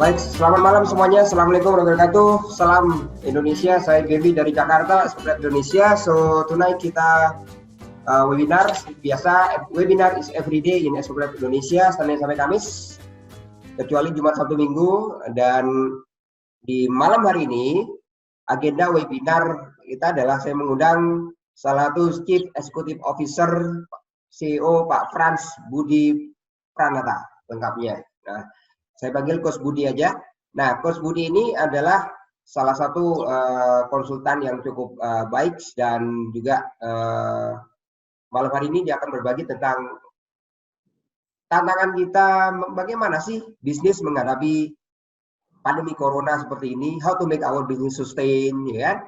Baik, selamat malam semuanya. Assalamualaikum warahmatullahi wabarakatuh. Salam Indonesia. Saya Gaby dari Jakarta, Exoplanet Indonesia. So tonight kita webinar. Biasa webinar is every day in Exoplanet Indonesia, Senin sampai Kamis, kecuali Jumat, Sabtu, Minggu. Dan di malam hari ini agenda webinar kita adalah saya mengundang salah satu Chief Executive Officer CEO Pak Frans Budi Pranata lengkapnya. Nah, saya panggil Coach Budi aja. Nah, Coach Budi ini adalah salah satu konsultan yang cukup baik dan juga malam hari ini dia akan berbagi tentang tantangan kita bagaimana sih bisnis menghadapi pandemi corona seperti ini, how to make our business sustain, ya kan?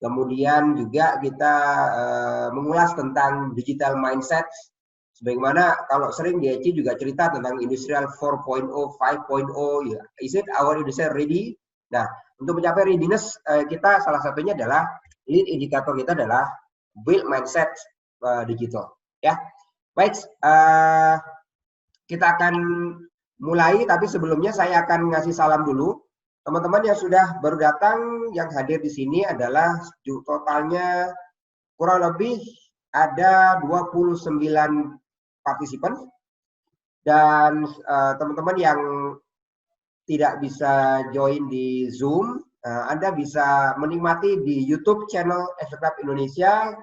Kemudian juga kita mengulas tentang digital mindset. Sebagaimana kalau sering DHC juga cerita tentang Industrial 4.0, 5.0, ya. Is it our industry ready? Nah, untuk mencapai readiness kita salah satunya adalah lead indikator kita adalah build mindset digital. Ya, baik. Kita akan mulai, tapi sebelumnya saya akan ngasih salam dulu. Teman-teman yang sudah baru datang, yang hadir di sini adalah totalnya kurang lebih ada 29 partisipan, dan teman-teman yang tidak bisa join di Zoom, Anda bisa menikmati di YouTube channel Exoplanet Indonesia.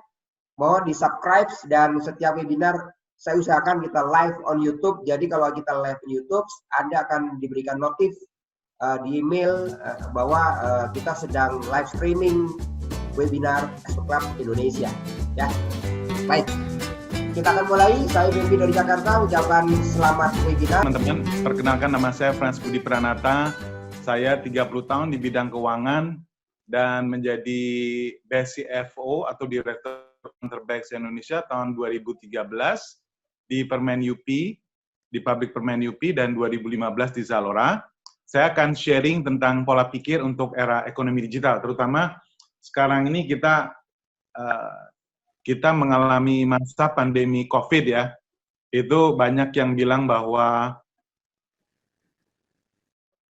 Mohon di-subscribe, dan setiap webinar saya usahakan kita live on YouTube. Jadi kalau kita live di YouTube, Anda akan diberikan notif di email bahwa kita sedang live streaming webinar Exoplanet Indonesia. Ya, baik. Kita akan mulai. Saya Gaby dari Jakarta, ucapkan selamat webinar. Teman-teman, perkenalkan nama saya Frans Budi Pranata. Saya 30 tahun di bidang keuangan dan menjadi Best CFO atau Direktur Terbaik Indonesia tahun 2013 di Permen UP, di Pabrik Permen UP, dan 2015 di Zalora. Saya akan sharing tentang pola pikir untuk era ekonomi digital, terutama sekarang ini kita mengalami masa pandemi COVID ya. Itu banyak yang bilang bahwa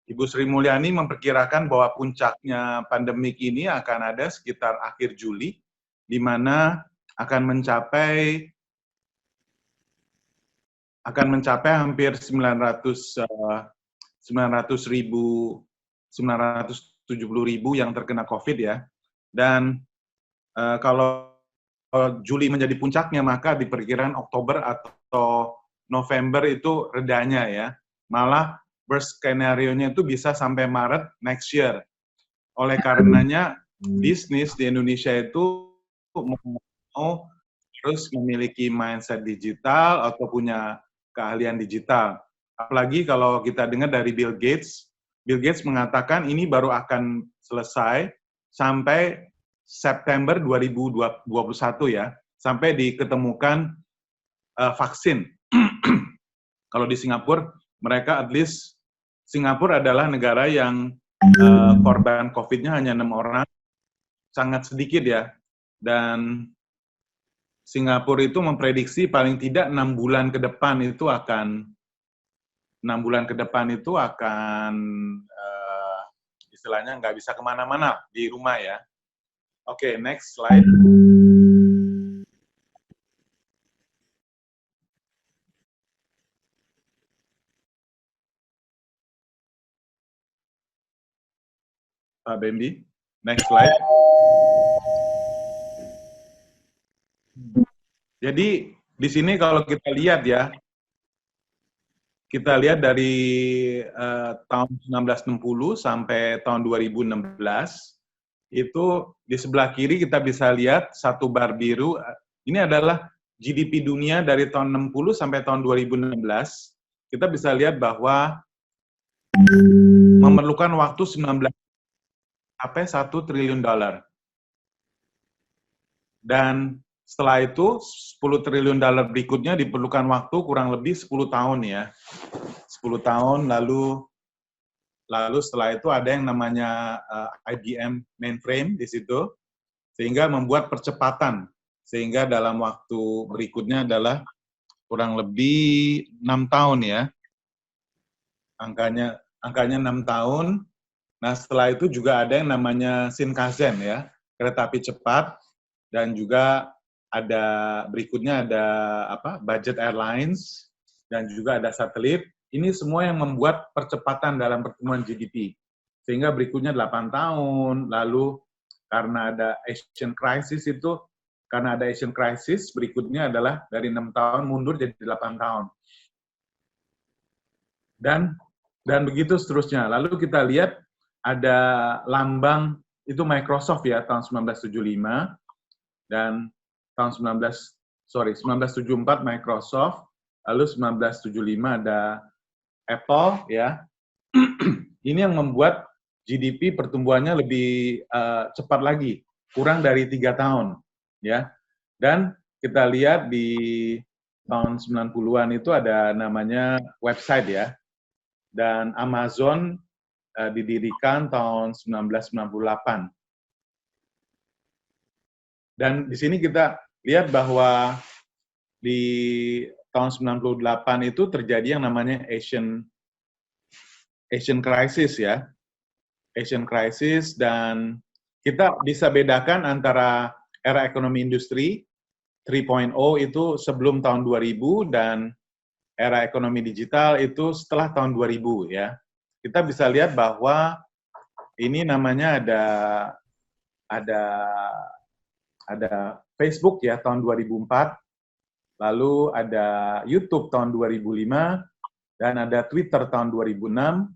Ibu Sri Mulyani memperkirakan bahwa puncaknya pandemik ini akan ada sekitar akhir Juli, di mana akan mencapai hampir 970.000 yang terkena COVID ya. Dan kalau Juli menjadi puncaknya, maka diperkirakan Oktober atau November itu redanya ya. Malah worst skenario-nya itu bisa sampai Maret next year. Oleh karenanya, bisnis di Indonesia itu mau terus memiliki mindset digital atau punya keahlian digital. Apalagi kalau kita dengar dari Bill Gates mengatakan ini baru akan selesai sampai September 2021 ya, sampai diketemukan vaksin. Kalau di Singapura, mereka at least, Singapura adalah negara yang korban COVID-nya hanya 6 orang, sangat sedikit ya. Dan Singapura itu memprediksi paling tidak 6 bulan ke depan itu akan istilahnya nggak bisa kemana-mana di rumah ya. Oke, next slide. Pak Bambi, next slide. Jadi di sini kalau kita lihat ya, kita lihat dari tahun 1960 sampai tahun 2016, itu di sebelah kiri kita bisa lihat satu bar biru, ini adalah GDP dunia dari tahun 60 sampai tahun 2016. Kita bisa lihat bahwa memerlukan waktu 19 sampai $1 triliun. Dan setelah itu 10 triliun dolar berikutnya diperlukan waktu kurang lebih 10 tahun ya. 10 tahun lalu setelah itu ada yang namanya IBM mainframe di situ, sehingga membuat percepatan, sehingga dalam waktu berikutnya adalah kurang lebih 6 tahun ya. angkanya 6 tahun. Nah, setelah itu juga ada yang namanya Shinkansen ya, kereta api cepat, dan juga ada berikutnya ada budget airlines, dan juga ada satelit. Ini semua yang membuat percepatan dalam pertumbuhan GDP. Sehingga berikutnya 8 tahun, lalu karena ada Asian crisis berikutnya adalah dari 6 tahun mundur jadi 8 tahun. Dan begitu seterusnya. Lalu kita lihat ada lambang itu Microsoft ya tahun 1975 dan tahun 1974 Microsoft, lalu 1975 ada Apple ya. Ini yang membuat GDP pertumbuhannya lebih cepat lagi, kurang dari 3 tahun ya. Dan kita lihat di tahun 90-an itu ada namanya website ya. Dan Amazon didirikan tahun 1998. Dan di sini kita lihat bahwa di tahun 98 itu terjadi yang namanya Asian crisis ya. Asian crisis, dan kita bisa bedakan antara era ekonomi industri 3.0 itu sebelum tahun 2000 dan era ekonomi digital itu setelah tahun 2000 ya. Kita bisa lihat bahwa ini namanya ada Facebook ya tahun 2004, lalu ada YouTube tahun 2005, dan ada Twitter tahun 2006,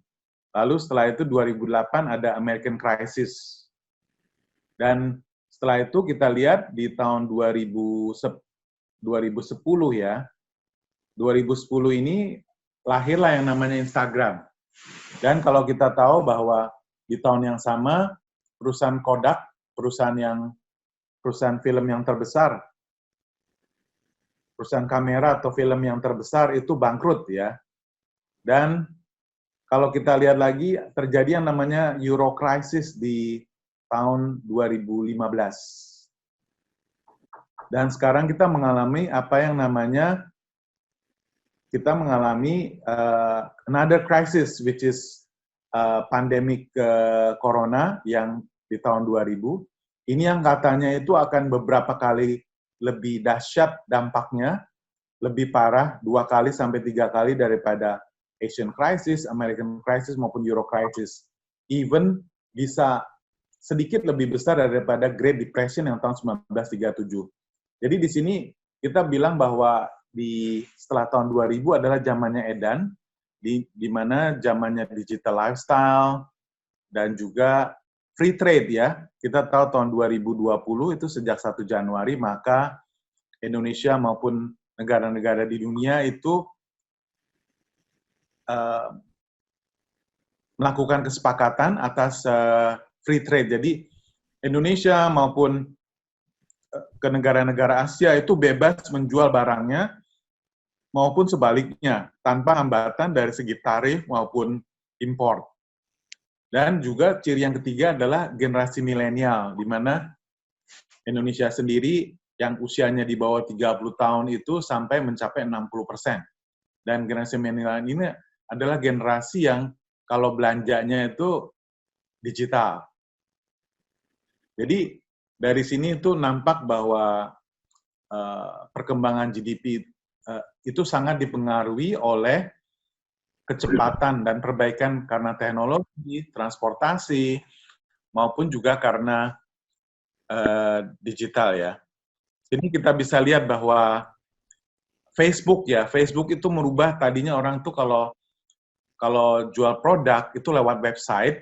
lalu setelah itu 2008 ada American Crisis. Dan setelah itu kita lihat di tahun 2010 ya, 2010 ini lahirlah yang namanya Instagram. Dan kalau kita tahu bahwa di tahun yang sama, perusahaan Kodak, perusahaan film yang terbesar, perusahaan kamera atau film yang terbesar itu bangkrut ya. Dan kalau kita lihat lagi, terjadi yang namanya Euro Crisis di tahun 2015. Dan sekarang kita mengalami apa yang namanya another crisis, which is pandemic corona yang di tahun 2000. Ini yang katanya itu akan beberapa kali lebih dahsyat dampaknya, lebih parah 2 kali sampai 3 kali daripada Asian crisis, American crisis maupun Euro crisis. Even bisa sedikit lebih besar daripada Great Depression yang tahun 1937. Jadi di sini kita bilang bahwa setelah tahun 2000 adalah zamannya edan, di mana zamannya digital lifestyle dan juga free trade ya. Kita tahu tahun 2020 itu sejak 1 Januari maka Indonesia maupun negara-negara di dunia itu melakukan kesepakatan atas free trade. Jadi Indonesia maupun ke negara-negara Asia itu bebas menjual barangnya maupun sebaliknya tanpa hambatan dari segi tarif maupun impor. Dan juga ciri yang ketiga adalah generasi milenial, di mana Indonesia sendiri yang usianya di bawah 30 tahun itu sampai mencapai 60%. Dan generasi milenial ini adalah generasi yang kalau belanjanya itu digital. Jadi dari sini itu nampak bahwa perkembangan GDP itu sangat dipengaruhi oleh kecepatan dan perbaikan karena teknologi, transportasi, maupun juga karena digital ya. Ini kita bisa lihat bahwa Facebook itu merubah tadinya orang tuh kalau jual produk itu lewat website,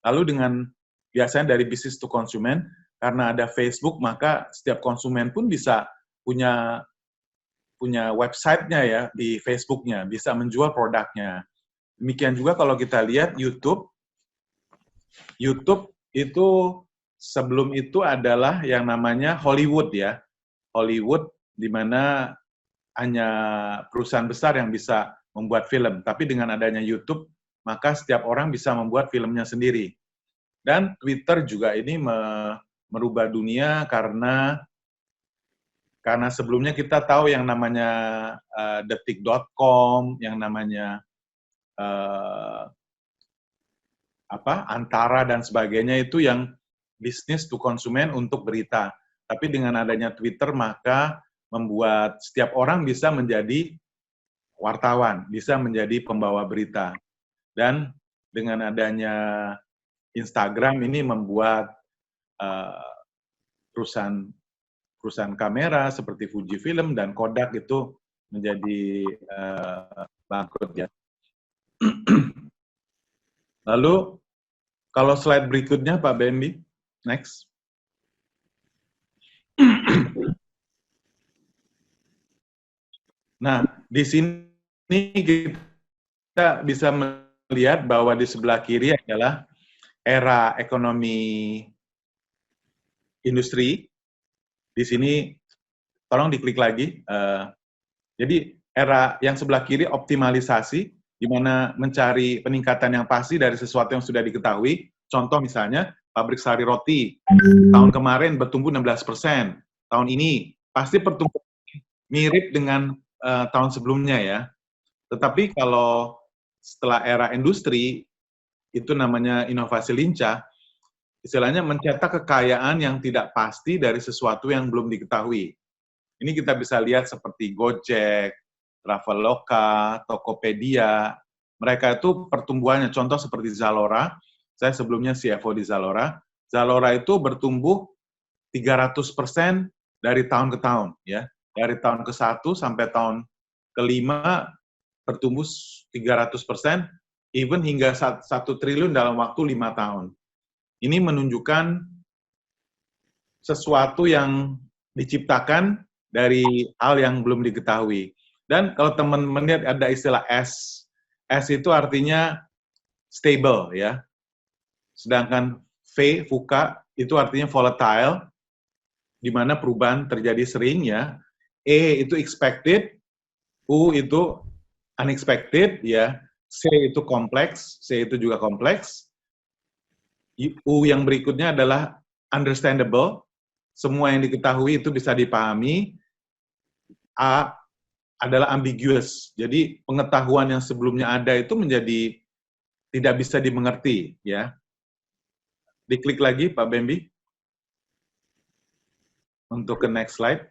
lalu dengan biasanya dari business to consumer, karena ada Facebook maka setiap konsumen pun bisa punya website-nya ya di Facebook-nya, bisa menjual produknya. Demikian juga kalau kita lihat YouTube itu sebelum itu adalah yang namanya Hollywood ya. Hollywood di mana hanya perusahaan besar yang bisa membuat film. Tapi dengan adanya YouTube, maka setiap orang bisa membuat filmnya sendiri. Dan Twitter juga ini merubah dunia karena sebelumnya kita tahu yang namanya detik.com, yang namanya Antara dan sebagainya itu yang bisnis to konsumen untuk berita. Tapi dengan adanya Twitter maka membuat setiap orang bisa menjadi wartawan, bisa menjadi pembawa berita. Dan dengan adanya Instagram ini membuat perusahaan kamera seperti Fujifilm dan Kodak itu menjadi bangkrut ya. Lalu kalau slide berikutnya Pak Bendi, next. Nah, di sini kita bisa melihat bahwa di sebelah kiri adalah era ekonomi industri. Di sini, tolong diklik lagi. Jadi, era yang sebelah kiri optimalisasi, di mana mencari peningkatan yang pasti dari sesuatu yang sudah diketahui. Contoh misalnya, pabrik sari roti. Tahun kemarin bertumbuh 16%. Tahun ini pasti pertumbuhan mirip dengan tahun sebelumnya ya. Tetapi kalau setelah era industri, itu namanya inovasi lincah, istilahnya mencetak kekayaan yang tidak pasti dari sesuatu yang belum diketahui. Ini kita bisa lihat seperti Gojek, Traveloka, Tokopedia. Mereka itu pertumbuhannya, contoh seperti Zalora. Saya sebelumnya CFO di Zalora. Zalora itu bertumbuh 300% dari tahun ke tahun, ya. Dari tahun ke-1 sampai tahun ke-5 bertumbuh 300%, even hingga 1 triliun dalam waktu 5 tahun. Ini menunjukkan sesuatu yang diciptakan dari hal yang belum diketahui. Dan kalau teman-teman lihat ada istilah S. S itu artinya stable, ya. Sedangkan V, VUCA, itu artinya volatile, di mana perubahan terjadi sering, ya. E itu expected, U itu unexpected, ya. C itu kompleks, C itu juga kompleks. U yang berikutnya adalah understandable, semua yang diketahui itu bisa dipahami. A adalah ambiguous, jadi pengetahuan yang sebelumnya ada itu menjadi tidak bisa dimengerti, ya. Diklik lagi, Pak Bembi, untuk ke next slide.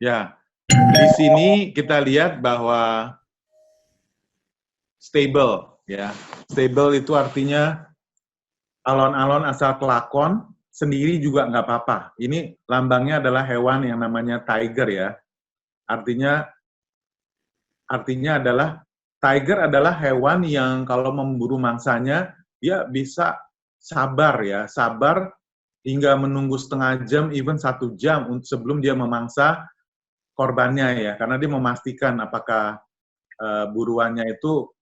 Ya, di sini kita lihat bahwa stable, ya. Stable itu artinya alon-alon asal kelakon sendiri juga nggak apa-apa. Ini lambangnya adalah hewan yang namanya tiger, ya. Artinya adalah tiger adalah hewan yang kalau memburu mangsanya dia bisa sabar, ya, sabar hingga menunggu setengah jam, even 1 jam sebelum dia memangsa korbannya, ya, karena dia memastikan apakah buruannya itu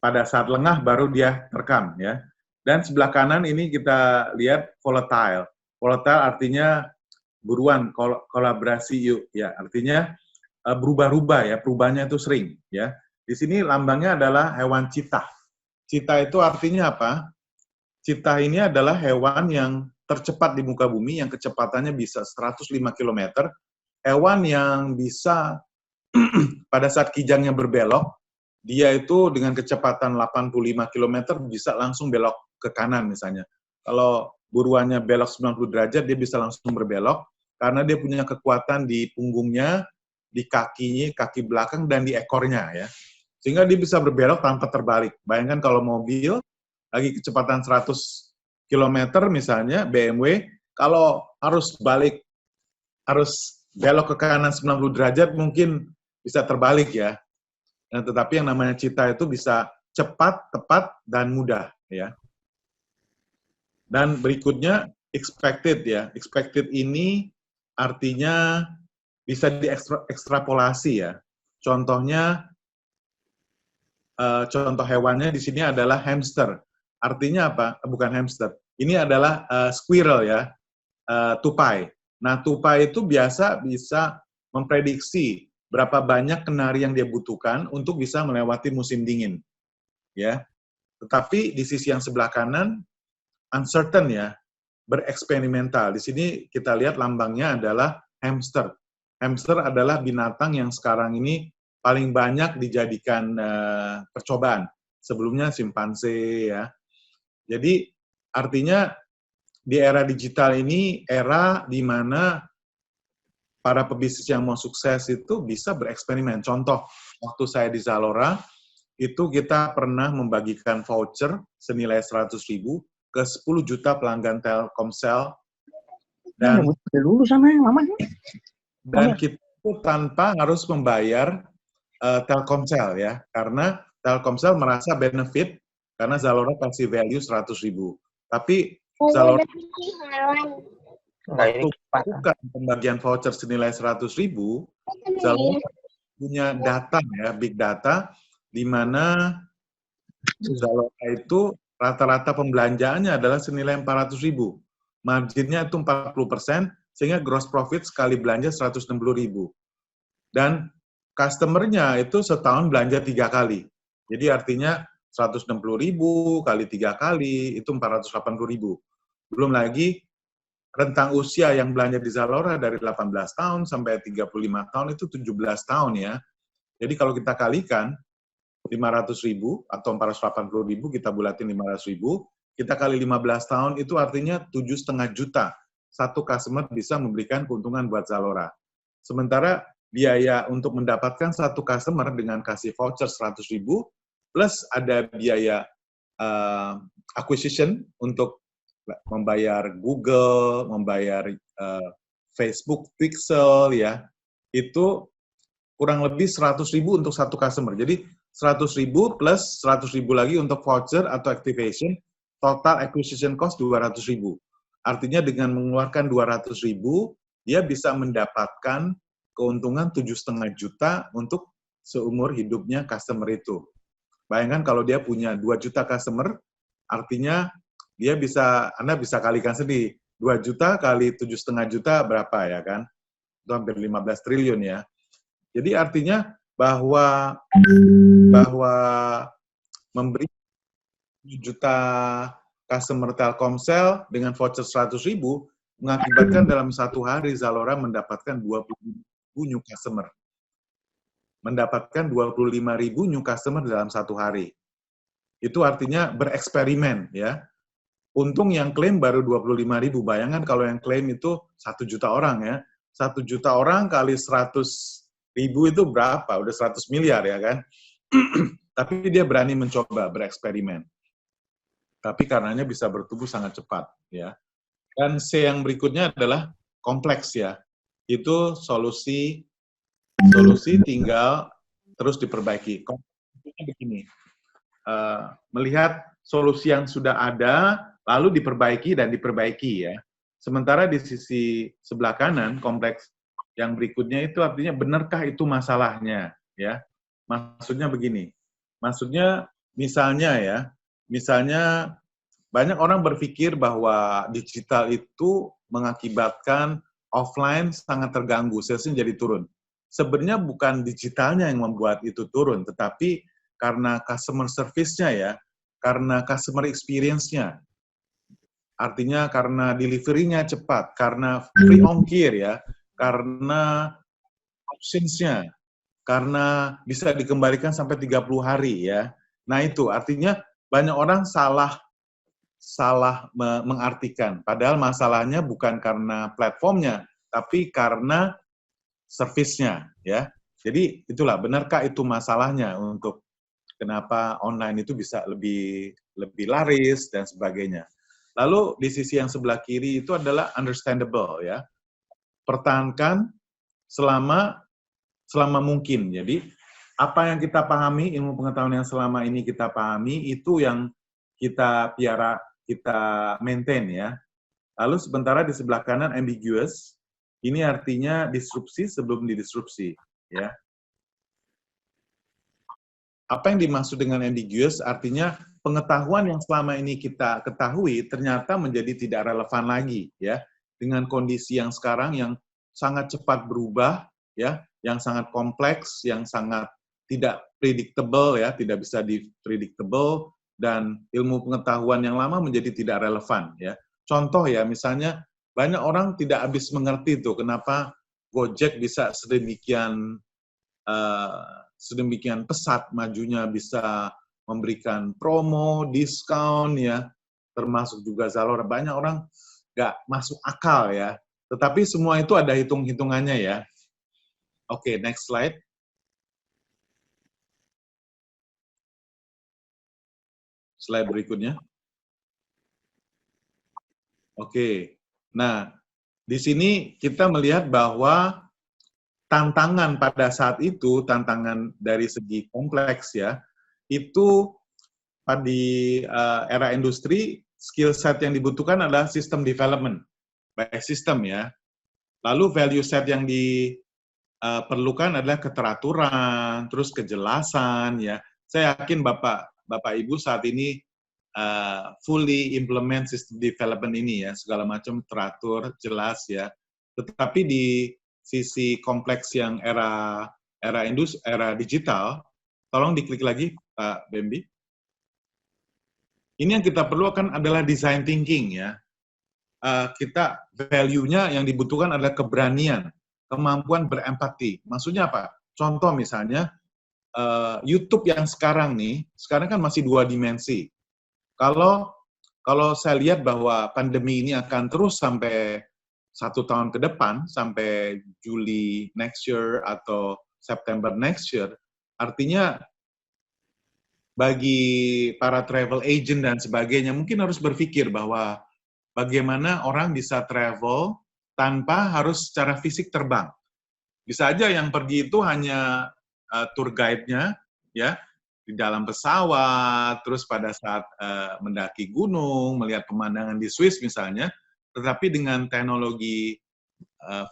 pada saat lengah baru dia rekam, ya. Dan sebelah kanan ini kita lihat volatile. Volatile artinya buruan, kolaborasi yuk, ya, artinya berubah-ubah, ya, perubahannya itu sering, ya. Di sini lambangnya adalah hewan cheetah. Cheetah itu artinya apa? Cheetah ini adalah hewan yang tercepat di muka bumi, yang kecepatannya bisa 105 km, hewan yang bisa pada saat kijangnya berbelok, dia itu dengan kecepatan 85 km bisa langsung belok ke kanan misalnya. Kalau buruannya belok 90 derajat, dia bisa langsung berbelok, karena dia punya kekuatan di punggungnya, di kakinya, kaki belakang, dan di ekornya, ya. Sehingga dia bisa berbelok tanpa terbalik. Bayangkan kalau mobil, lagi kecepatan 100 km misalnya, BMW, kalau harus belok ke kanan 90 derajat, mungkin bisa terbalik, ya. Nah, tetapi yang namanya cheetah itu bisa cepat, tepat, dan mudah, ya. Dan berikutnya expected, ya. Expected ini artinya bisa diekstrapolasi, ya. Contohnya, contoh hewannya di sini adalah hamster. Artinya apa? Bukan hamster. Ini adalah squirrel, ya. Tupai. Nah, tupai itu biasa bisa memprediksi berapa banyak kenari yang dia butuhkan untuk bisa melewati musim dingin, ya. Tetapi di sisi yang sebelah kanan, uncertain, ya, bereksperimental. Di sini kita lihat lambangnya adalah hamster. hamster adalah binatang yang sekarang ini paling banyak dijadikan percobaan. Sebelumnya simpanse ya. Jadi artinya di era digital ini era di mana para pebisnis yang mau sukses itu bisa bereksperimen. Contoh, waktu saya di Zalora, itu kita pernah membagikan voucher senilai 100.000 ke 10 juta pelanggan Telkomsel. Dan dulu sama yang lama. Dan kita tanpa harus membayar Telkomsel ya, karena Telkomsel merasa benefit karena Zalora kasih value 100.000. Tapi Zalora waktu bukan pembagian voucher senilai 100.000, Zalora punya data ya, big data, di mana Zalora itu rata-rata pembelanjaannya adalah senilai 400.000. Marginnya itu 40%, sehingga gross profit sekali belanja 160.000. Dan customer-nya itu setahun belanja 3 kali. Jadi artinya 160.000 kali 3 kali, itu 480.000. Belum lagi rentang usia yang belanja di Zalora dari 18 tahun sampai 35 tahun, itu 17 tahun ya. Jadi kalau kita kalikan, 500.000 atau 480.000, kita bulatin 500.000, kita kali 15 tahun, itu artinya 7,5 juta. Satu customer bisa memberikan keuntungan buat Zalora. Sementara biaya untuk mendapatkan satu customer dengan kasih voucher 100.000, plus ada biaya acquisition untuk membayar Google, membayar Facebook Pixel, ya, itu kurang lebih 100.000 untuk satu customer. Jadi 100.000 plus 100.000 lagi untuk voucher atau activation, total acquisition cost 200.000. Artinya dengan mengeluarkan 200.000, dia bisa mendapatkan keuntungan 7,5 juta untuk seumur hidupnya customer itu. Bayangkan kalau dia punya 2 juta customer, artinya dia bisa, Anda bisa kalikan sendiri, 2 juta kali 7,5 juta berapa ya kan? Itu hampir 15 triliun ya. Jadi artinya bahwa memberi 7 juta customer Telkomsel dengan voucher 100.000 mengakibatkan dalam satu hari Zalora mendapatkan 20.000 new customer. Mendapatkan 25.000 new customer dalam satu hari. Itu artinya bereksperimen ya. Untung yang klaim baru 25.000. Bayangkan kalau yang klaim itu 1 juta orang ya. 1 juta orang kali 100.000 itu berapa? Udah 100 miliar ya kan? Tapi dia berani mencoba bereksperimen. Tapi karenanya bisa bertumbuh sangat cepat ya. Dan C yang berikutnya adalah kompleks ya. Itu solusi tinggal terus diperbaiki. Kompleksnya begini. Melihat solusi yang sudah ada lalu diperbaiki dan diperbaiki ya. Sementara di sisi sebelah kanan kompleks yang berikutnya itu artinya benarkah itu masalahnya ya. Maksudnya begini. Maksudnya misalnya banyak orang berpikir bahwa digital itu mengakibatkan offline sangat terganggu, salesnya jadi turun. Sebenarnya bukan digitalnya yang membuat itu turun, tetapi karena customer service-nya ya, karena customer experience-nya. Artinya karena delivery-nya cepat, karena free ongkir ya, karena options-nya, karena bisa dikembalikan sampai 30 hari ya. Nah itu artinya banyak orang salah mengartikan. Padahal masalahnya bukan karena platformnya, tapi karena service-nya ya. Jadi itulah, benarkah itu masalahnya untuk kenapa online itu bisa lebih laris dan sebagainya. Lalu di sisi yang sebelah kiri itu adalah understandable ya. Pertahankan selama mungkin. Jadi apa yang kita pahami, ilmu pengetahuan yang selama ini kita pahami itu yang kita piara, kita maintain ya. Lalu sementara di sebelah kanan ambiguous, ini artinya disrupsi sebelum didisrupsi ya. Apa yang dimaksud dengan ambiguous? Artinya pengetahuan yang selama ini kita ketahui ternyata menjadi tidak relevan lagi ya, dengan kondisi yang sekarang yang sangat cepat berubah ya, yang sangat kompleks, yang sangat tidak predictable ya, tidak bisa di-predictable, dan ilmu pengetahuan yang lama menjadi tidak relevan ya. Contoh ya, misalnya banyak orang tidak habis mengerti tuh kenapa Gojek bisa sedemikian pesat majunya, bisa memberikan promo, diskon ya, termasuk juga Zalora. Banyak orang nggak masuk akal ya. Tetapi semua itu ada hitung-hitungannya ya. Oke, next slide. Slide berikutnya. Oke. Nah, di sini kita melihat bahwa tantangan pada saat itu, tantangan dari segi kompleks ya, itu pada era industri, skill set yang dibutuhkan adalah system development, by system ya. Lalu value set yang diperlukan adalah keteraturan, terus kejelasan ya. Saya yakin Bapak Ibu saat ini fully implement system development ini ya, segala macam teratur, jelas ya. Tetapi di sisi kompleks yang era digital, tolong diklik lagi Pak Bembi. Ini yang kita perlukan adalah design thinking ya. Kita value-nya yang dibutuhkan adalah keberanian, kemampuan berempati. Maksudnya apa? Contoh misalnya YouTube yang sekarang kan masih 2 dimensi. Kalau saya lihat bahwa pandemi ini akan terus sampai 1 tahun ke depan, sampai Juli next year atau September next year, artinya bagi para travel agent dan sebagainya mungkin harus berpikir bahwa bagaimana orang bisa travel tanpa harus secara fisik terbang. Bisa aja yang pergi itu hanya tour guide-nya, ya, di dalam pesawat, terus pada saat mendaki gunung, melihat pemandangan di Swiss misalnya, tetapi dengan teknologi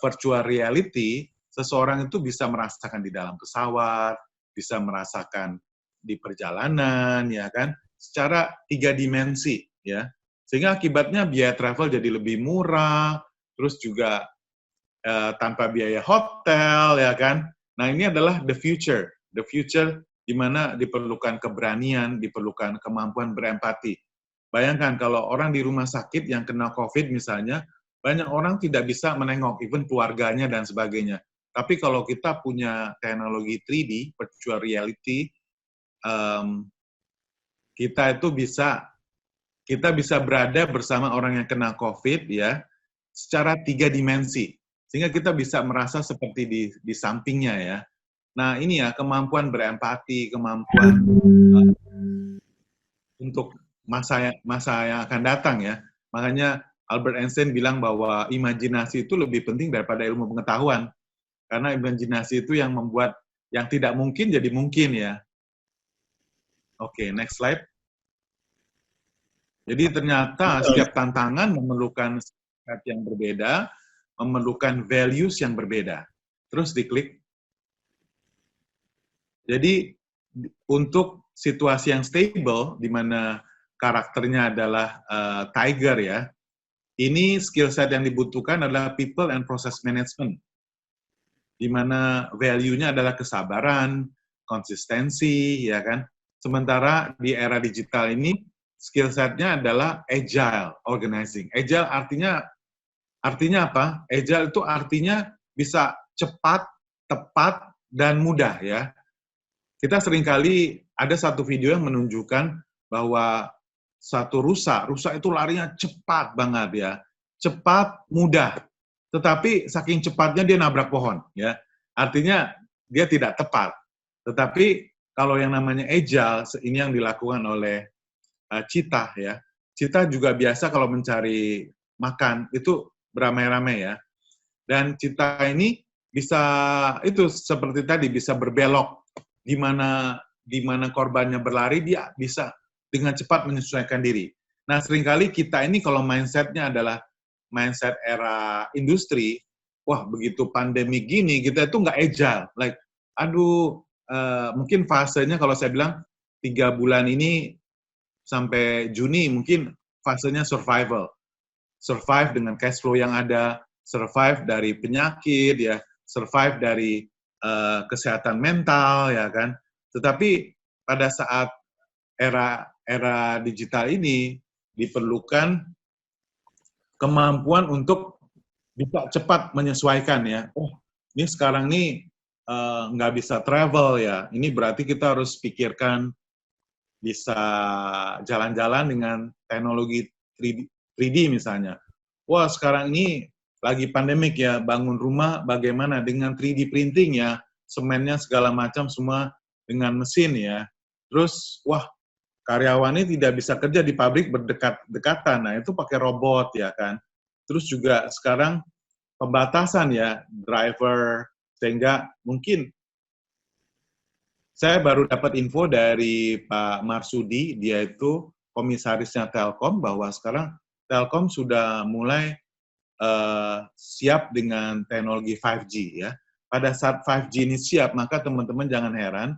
virtual reality, seseorang itu bisa merasakan di dalam pesawat, bisa merasakan di perjalanan, ya kan, secara 3 dimensi, ya. Sehingga akibatnya biaya travel jadi lebih murah, terus juga tanpa biaya hotel, ya kan. Nah, ini adalah the future di mana diperlukan keberanian, diperlukan kemampuan berempati. Bayangkan kalau orang di rumah sakit yang kena COVID misalnya, banyak orang tidak bisa menengok, even keluarganya dan sebagainya. Tapi kalau kita punya teknologi 3D, virtual reality, kita bisa berada bersama orang yang kena COVID ya, secara 3 dimensi. Sehingga kita bisa merasa seperti di sampingnya ya. Nah, ini ya, kemampuan berempati, kemampuan untuk masa yang akan datang ya. Makanya Albert Einstein bilang bahwa imajinasi itu lebih penting daripada ilmu pengetahuan. Karena imajinasi itu yang membuat yang tidak mungkin jadi mungkin ya. Oke, next slide. Jadi ternyata setiap tantangan memerlukan skill yang berbeda, memerlukan values yang berbeda. Terus diklik. Jadi untuk situasi yang stable, di mana karakternya adalah tiger ya, ini skill set yang dibutuhkan adalah people and process management, di mana value-nya adalah kesabaran, konsistensi, ya kan. Sementara di era digital ini, skill set-nya adalah agile organizing. Agile artinya apa? Agile itu artinya bisa cepat, tepat, dan mudah ya. Kita seringkali ada satu video yang menunjukkan bahwa satu rusa itu larinya cepat banget ya. Cepat, mudah. Tetapi saking cepatnya dia nabrak pohon ya. Artinya dia tidak tepat. Tetapi kalau yang namanya agile, ini yang dilakukan oleh cheetah ya. Cheetah juga biasa kalau mencari makan itu beramai-ramai ya. Dan cheetah ini bisa itu seperti tadi bisa berbelok di mana korbannya berlari dia bisa dengan cepat menyesuaikan diri. Nah, seringkali kita ini kalau mindset-nya adalah mindset era industri, wah begitu pandemi gini kita itu nggak agile. Like, aduh, mungkin fasenya kalau saya bilang 3 bulan ini sampai Juni mungkin fasenya survival. Survive dengan cash flow yang ada, survive dari penyakit, ya, survive dari kesehatan mental, ya kan. Tetapi pada saat era digital ini diperlukan kemampuan untuk bisa cepat menyesuaikan ya. Oh, ini sekarang nih nggak bisa travel ya. Ini berarti kita harus pikirkan bisa jalan-jalan dengan teknologi 3D misalnya. Wah, sekarang ini lagi pandemik ya, bangun rumah bagaimana dengan 3D printing ya, semennya segala macam semua dengan mesin ya. Terus, wah, karyawannya tidak bisa kerja di pabrik berdekat-dekatan, nah itu pakai robot ya kan. Terus juga sekarang pembatasan ya, driver, sehingga mungkin saya baru dapat info dari Pak Marsudi, dia itu komisarisnya Telkom, bahwa sekarang Telkom sudah mulai siap dengan teknologi 5G ya. Pada saat 5G ini siap, maka teman-teman jangan heran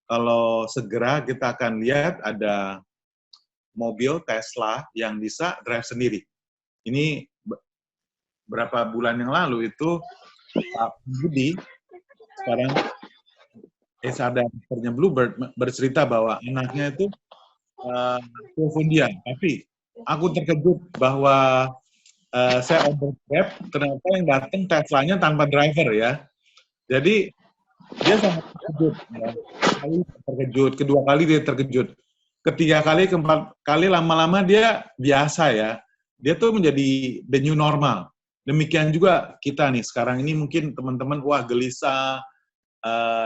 kalau segera kita akan lihat ada mobil Tesla yang bisa drive sendiri. Ini berapa bulan yang lalu itu Pak Budi sekarang HR Bluebird bercerita bahwa anaknya itu telepon dia, tapi aku terkejut bahwa saya order Grab, ternyata yang datang Tesla-nya tanpa driver ya. Jadi dia sangat terkejut. Ya. Terkejut, kedua kali dia terkejut. Ketiga kali, keempat kali, lama-lama dia biasa ya. Dia tuh menjadi the new normal. Demikian juga kita nih, sekarang ini mungkin teman-teman, wah gelisah,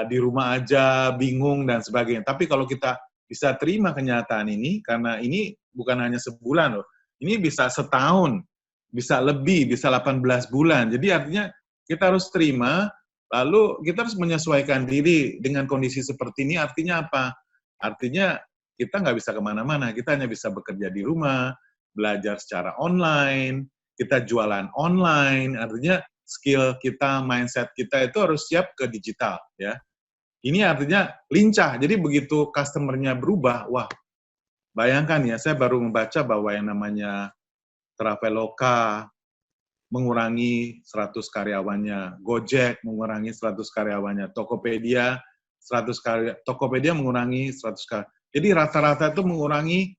di rumah aja, bingung, dan sebagainya. Tapi kalau kita bisa terima kenyataan ini, karena ini bukan hanya sebulan loh, ini bisa setahun, bisa lebih, bisa 18 bulan. Jadi artinya kita harus terima, lalu kita harus menyesuaikan diri dengan kondisi seperti ini. Artinya apa? Artinya kita nggak bisa kemana-mana, kita hanya bisa bekerja di rumah, belajar secara online, kita jualan online, artinya skill kita, mindset kita itu harus siap ke digital, ya. Ini artinya lincah, jadi begitu customer-nya berubah, wah, bayangkan ya, saya baru membaca bahwa yang namanya Traveloka mengurangi 100 karyawannya, Gojek mengurangi 100 karyawannya, Tokopedia mengurangi 100 karyawannya. Jadi rata-rata itu mengurangi,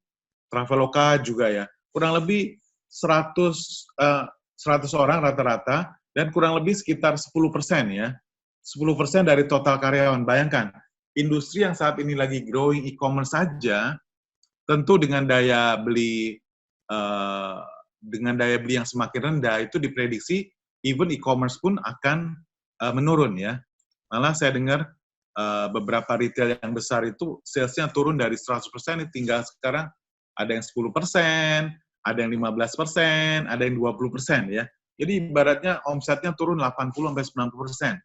Traveloka juga ya, kurang lebih 100 orang rata-rata, dan kurang lebih sekitar 10% ya. 10% dari total karyawan. Bayangkan, industri yang saat ini lagi growing e-commerce saja, tentu dengan daya beli yang semakin rendah, itu diprediksi even e-commerce pun akan menurun ya. Malah saya dengar beberapa retail yang besar itu sales-nya turun dari 100%, tinggal sekarang ada yang 10%, ada yang 15%, ada yang 20% ya. Jadi ibaratnya omsetnya turun 80-90%.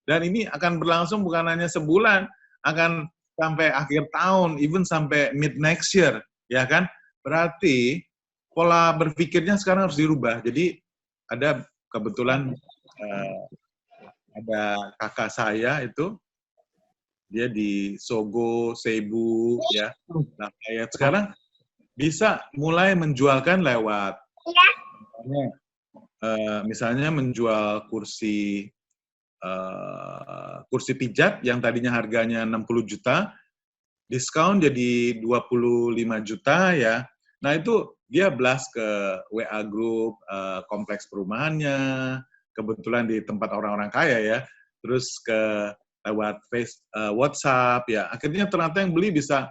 Dan ini akan berlangsung bukan hanya sebulan, akan sampai akhir tahun, even sampai mid next year, ya kan? Berarti pola berpikirnya sekarang harus dirubah. Jadi ada kebetulan ada kakak saya itu, dia di Sogo, Cebu, ya. Nah, kayak sekarang bisa mulai menjualkan lewat, misalnya menjual kursi pijat yang tadinya harganya 60 juta, diskon jadi 25 juta ya. Nah itu dia blast ke WA Group, kompleks perumahannya, kebetulan di tempat orang-orang kaya ya, terus ke lewat WhatsApp ya. Akhirnya ternyata yang beli bisa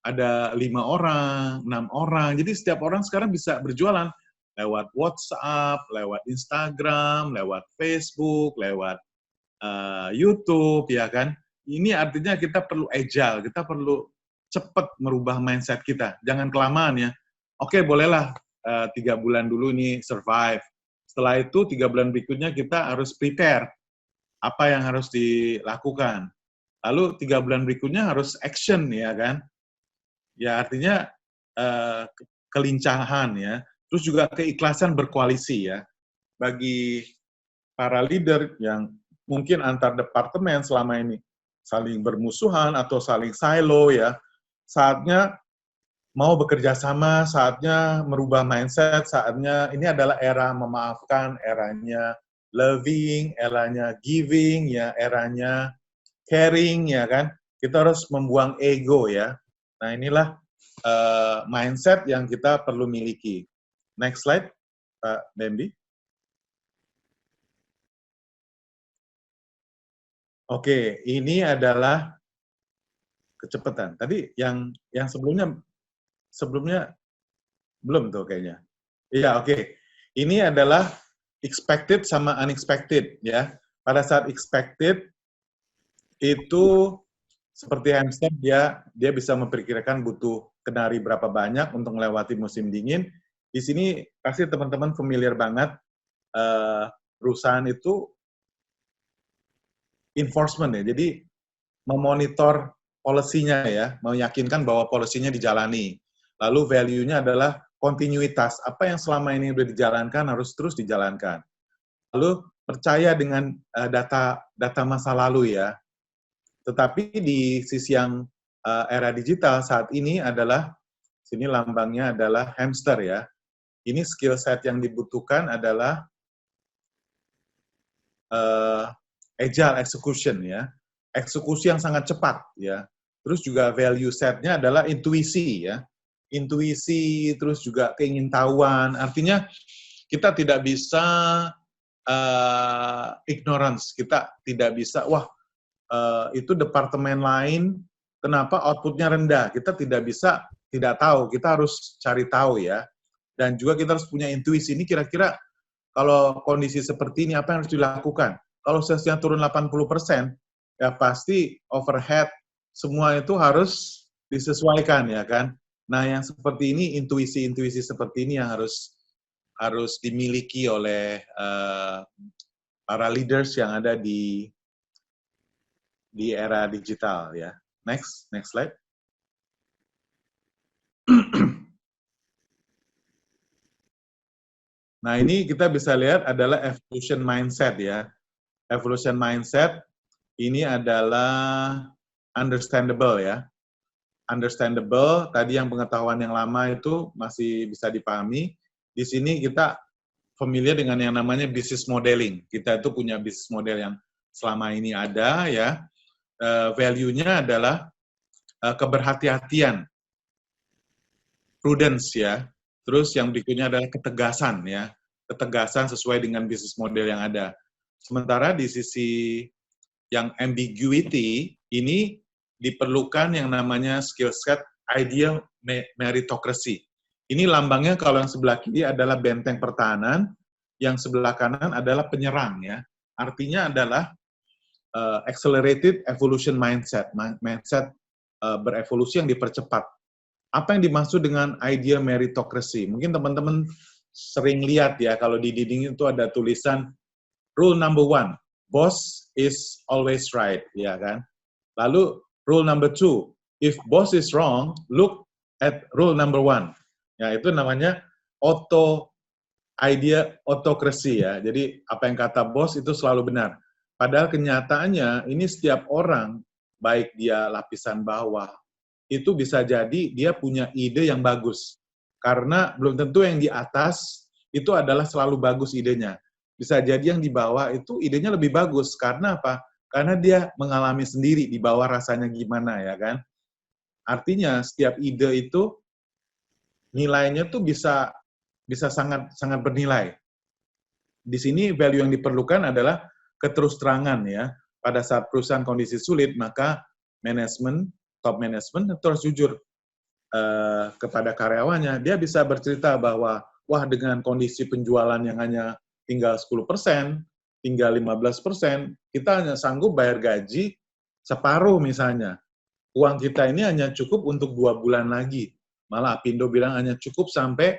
ada 5 orang, 6 orang. Jadi setiap orang sekarang bisa berjualan lewat WhatsApp, lewat Instagram, lewat Facebook, lewat YouTube, ya kan? Ini artinya kita perlu agile, kita perlu cepat merubah mindset kita. Jangan kelamaan ya. Oke, bolehlah 3 bulan dulu ini survive. Setelah itu 3 bulan berikutnya kita harus prepare apa yang harus dilakukan. Lalu 3 bulan berikutnya harus action, ya kan? Ya artinya kelincahan ya. Terus juga keikhlasan berkoalisi ya. Bagi para leader yang mungkin antar departemen selama ini saling bermusuhan atau saling silo ya, saatnya mau bekerja sama, saatnya merubah mindset, saatnya ini adalah era memaafkan, eranya loving, eranya giving, ya, eranya caring, ya kan. Kita harus membuang ego ya. Nah inilah mindset yang kita perlu miliki. Next slide, Pak Dembi. Oke, ini adalah kecepatan. Tadi yang sebelumnya belum tuh kayaknya. Iya, oke. Ini adalah expected sama unexpected ya. Pada saat expected itu seperti hamster, dia bisa memperkirakan butuh kenari berapa banyak untuk melewati musim dingin. Di sini pasti teman-teman familiar banget, perusahaan itu enforcement ya. Jadi memonitor policy-nya ya, meyakinkan bahwa policy-nya dijalani. Lalu value-nya adalah kontinuitas. Apa yang selama ini sudah dijalankan harus terus dijalankan. Lalu percaya dengan data masa lalu ya. Tetapi di sisi yang era digital saat ini adalah, sini lambangnya adalah hamster ya. Ini skill set yang dibutuhkan adalah agile execution ya. Eksekusi yang sangat cepat ya. Terus juga value set-nya adalah intuisi ya. Intuisi, terus juga keingintahuan. Artinya kita tidak bisa ignorance. Kita tidak bisa, itu departemen lain, kenapa outputnya rendah? Kita tidak bisa, tidak tahu. Kita harus cari tahu ya. Dan juga kita harus punya intuisi. Ini kira-kira kalau kondisi seperti ini, apa yang harus dilakukan? Kalau salesnya turun 80%, ya pasti overhead, semua itu harus disesuaikan, ya kan? Nah, yang seperti ini, intuisi-intuisi seperti ini yang harus dimiliki oleh para leaders yang ada di era digital, ya. Next slide. Nah, ini kita bisa lihat adalah evolution mindset, ya. Evolution mindset ini adalah understandable ya. Understandable, tadi yang pengetahuan yang lama itu masih bisa dipahami. Di sini kita familiar dengan yang namanya business modeling. Kita itu punya business model yang selama ini ada ya. Value-nya adalah keberhati-hatian, prudence ya. Terus yang berikutnya adalah ketegasan ya. Ketegasan sesuai dengan business model yang ada. Sementara di sisi yang ambiguity, ini diperlukan yang namanya skill set ideal meritocracy. Ini lambangnya kalau yang sebelah kiri adalah benteng pertahanan, yang sebelah kanan adalah penyerang ya. Artinya adalah accelerated evolution mindset, mindset berevolusi yang dipercepat. Apa yang dimaksud dengan ideal meritocracy? Mungkin teman-teman sering lihat ya, kalau di dinding itu ada tulisan rule number 1, boss is always right, ya kan? Lalu rule number 2, if boss is wrong, look at rule number 1. Ya, itu namanya autocracy ya. Jadi apa yang kata bos itu selalu benar. Padahal kenyataannya ini setiap orang, baik dia lapisan bawah, itu bisa jadi dia punya ide yang bagus. Karena belum tentu yang di atas itu adalah selalu bagus idenya. Bisa jadi yang di bawah itu idenya lebih bagus. Karena apa? Karena dia mengalami sendiri di bawah rasanya gimana ya kan. Artinya setiap ide itu nilainya tuh bisa sangat sangat bernilai. Di sini value yang diperlukan adalah keterus-terangan ya. Pada saat perusahaan kondisi sulit, maka manajemen, top management harus jujur kepada karyawannya. Dia bisa bercerita bahwa wah dengan kondisi penjualan yang hanya tinggal 10%, tinggal 15%, kita hanya sanggup bayar gaji separuh misalnya. Uang kita ini hanya cukup untuk 2 bulan lagi. Malah Apindo bilang hanya cukup sampai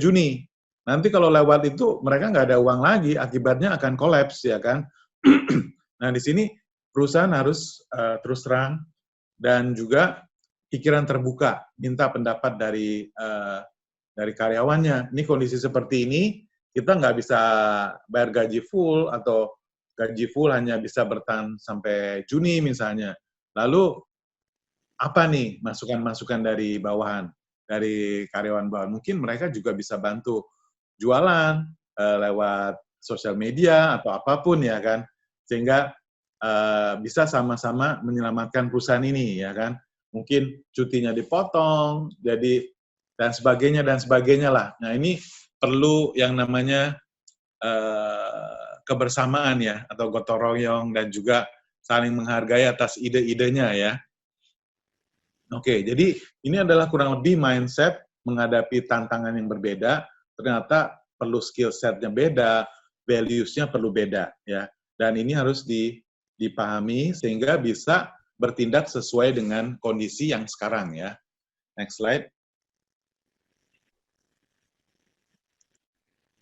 Juni. Nanti kalau lewat itu mereka nggak ada uang lagi, akibatnya akan kolaps ya kan. Nah di sini perusahaan harus terus terang dan juga pikiran terbuka, minta pendapat dari karyawannya. Ini kondisi seperti ini, kita nggak bisa bayar gaji full atau gaji full hanya bisa bertahan sampai Juni misalnya. Lalu apa nih masukan-masukan dari bawahan, dari karyawan bawahan? Mungkin mereka juga bisa bantu jualan lewat sosial media atau apapun ya kan, sehingga bisa sama-sama menyelamatkan perusahaan ini ya kan. Mungkin cutinya dipotong, jadi dan sebagainya lah. Nah ini perlu yang namanya kebersamaan ya atau gotong royong dan juga saling menghargai atas ide-idenya ya. Oke, jadi ini adalah kurang lebih mindset menghadapi tantangan yang berbeda, ternyata perlu skill set-nya beda, values-nya perlu beda ya. Dan ini harus dipahami sehingga bisa bertindak sesuai dengan kondisi yang sekarang ya. Next slide.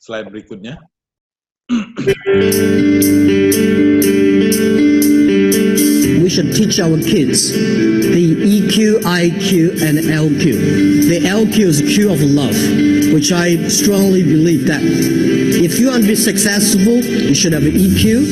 Slide berikutnya. We should teach our kids the EQ, IQ, and LQ. The LQ is the Q of love, which I strongly believe that if you want to be successful, you should have an EQ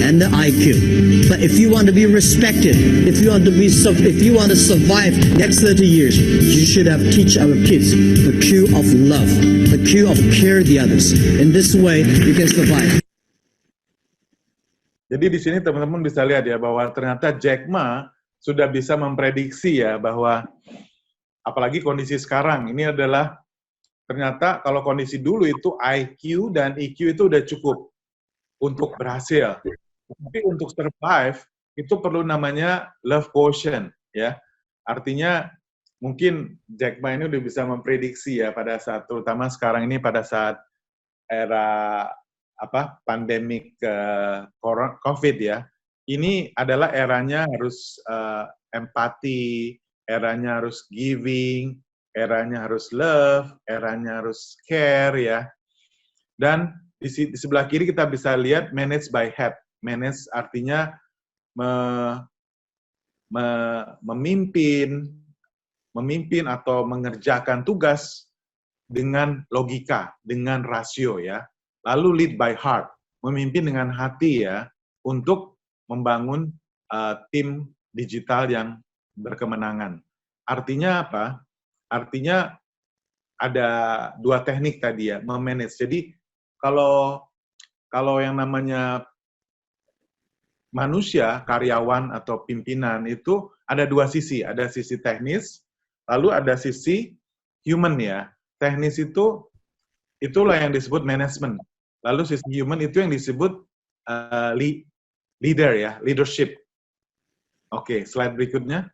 and the IQ. But if you want to be respected, if you want to survive next 30 years, you should have teach our kids the Q of love, the Q of care the others. In this way, you can survive. Jadi di sini teman-teman bisa lihat ya bahwa ternyata Jack Ma sudah bisa memprediksi ya bahwa apalagi kondisi sekarang ini adalah ternyata kalau kondisi dulu itu IQ dan EQ itu udah cukup untuk berhasil. Tapi untuk survive itu perlu namanya love quotient ya. Artinya mungkin Jack Ma ini udah bisa memprediksi ya pada saat terutama sekarang ini pada saat era pandemik COVID ya. Ini adalah eranya harus empati, eranya harus giving, eranya harus love, eranya harus care ya. Dan di sebelah kiri kita bisa lihat manage by head. Manage artinya memimpin atau mengerjakan tugas dengan logika, dengan rasio ya. Lalu lead by heart, memimpin dengan hati ya, untuk membangun tim digital yang berkemenangan. Artinya apa? Artinya ada dua teknik tadi ya, memanage. Jadi kalau yang namanya manusia, karyawan atau pimpinan itu ada dua sisi, ada sisi teknis, lalu ada sisi human ya. Teknis itulah yang disebut manajemen. Lalu sisi human itu yang disebut leader ya, leadership. Oke, slide berikutnya.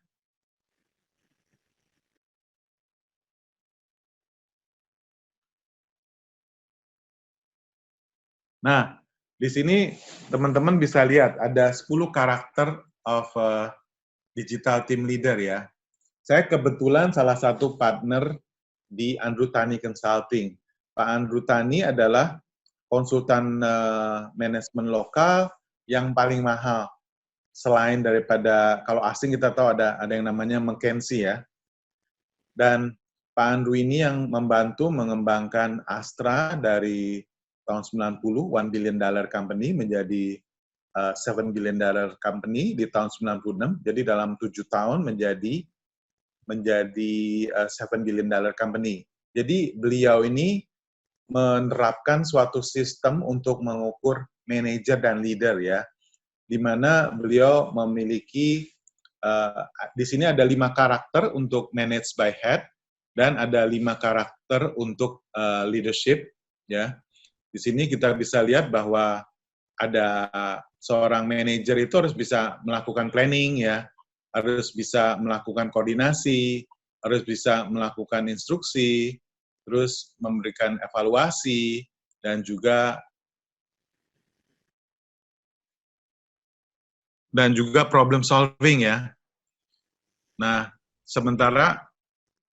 Nah, di sini teman-teman bisa lihat ada 10 karakter of digital team leader ya. Saya kebetulan salah satu partner di Andrew Tani Consulting. Pak Andrew Tani adalah konsultan manajemen lokal yang paling mahal. Selain daripada, kalau asing kita tahu ada yang namanya McKinsey ya. Dan Pak Andrew ini yang membantu mengembangkan Astra dari tahun 90, $1 billion company menjadi $7 billion company di tahun 96. Jadi dalam 7 tahun menjadi $7 billion company. Jadi beliau ini menerapkan suatu sistem untuk mengukur manajer dan leader ya, di mana beliau memiliki di sini ada 5 karakter untuk manage by head dan ada 5 karakter untuk leadership ya. Di sini kita bisa lihat bahwa ada seorang manajer itu harus bisa melakukan planning ya, harus bisa melakukan koordinasi, harus bisa melakukan instruksi, terus memberikan evaluasi, dan juga problem solving ya. Nah, sementara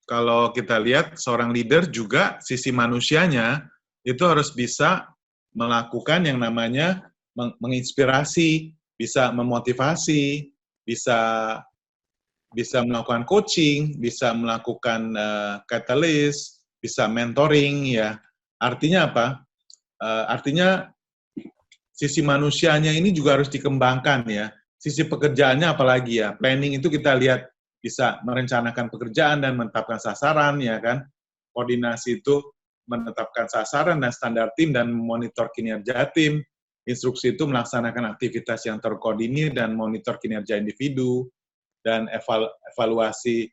kalau kita lihat seorang leader juga sisi manusianya itu harus bisa melakukan yang namanya menginspirasi, bisa memotivasi, bisa melakukan coaching, bisa melakukan catalyst, bisa mentoring ya. Artinya apa? Artinya sisi manusianya ini juga harus dikembangkan ya. Sisi pekerjaannya apalagi ya. Planning itu kita lihat bisa merencanakan pekerjaan dan menetapkan sasaran ya kan. Koordinasi itu menetapkan sasaran dan standar tim dan memonitor kinerja tim. Instruksi itu melaksanakan aktivitas yang terkoordinir dan monitor kinerja individu, dan evaluasi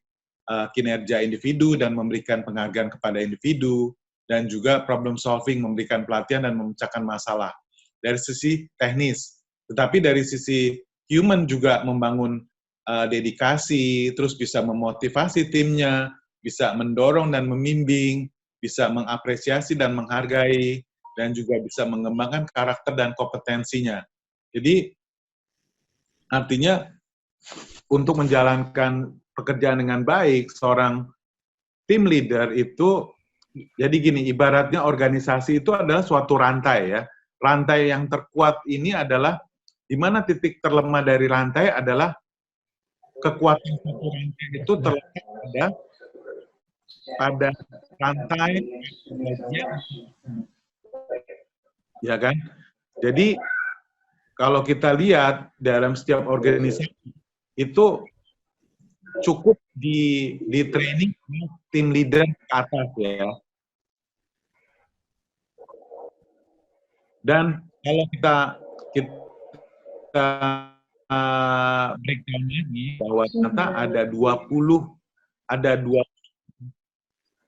kinerja individu dan memberikan penghargaan kepada individu, dan juga problem solving, memberikan pelatihan dan memecahkan masalah. Dari sisi teknis. Tetapi dari sisi human juga membangun dedikasi, terus bisa memotivasi timnya, bisa mendorong dan membimbing, bisa mengapresiasi dan menghargai, dan juga bisa mengembangkan karakter dan kompetensinya. Jadi, artinya untuk menjalankan pekerjaan dengan baik, seorang tim leader itu, jadi gini, ibaratnya organisasi itu adalah suatu rantai ya. Rantai yang terkuat ini adalah, di mana titik terlemah dari rantai adalah kekuatan satu rantai itu terletak pada rantai bagian, ya kan? Jadi kalau kita lihat dalam setiap organisasi itu cukup di training tim leader ke atas ya. Dan kalau kita breakdown lagi bahwa ternyata ada 20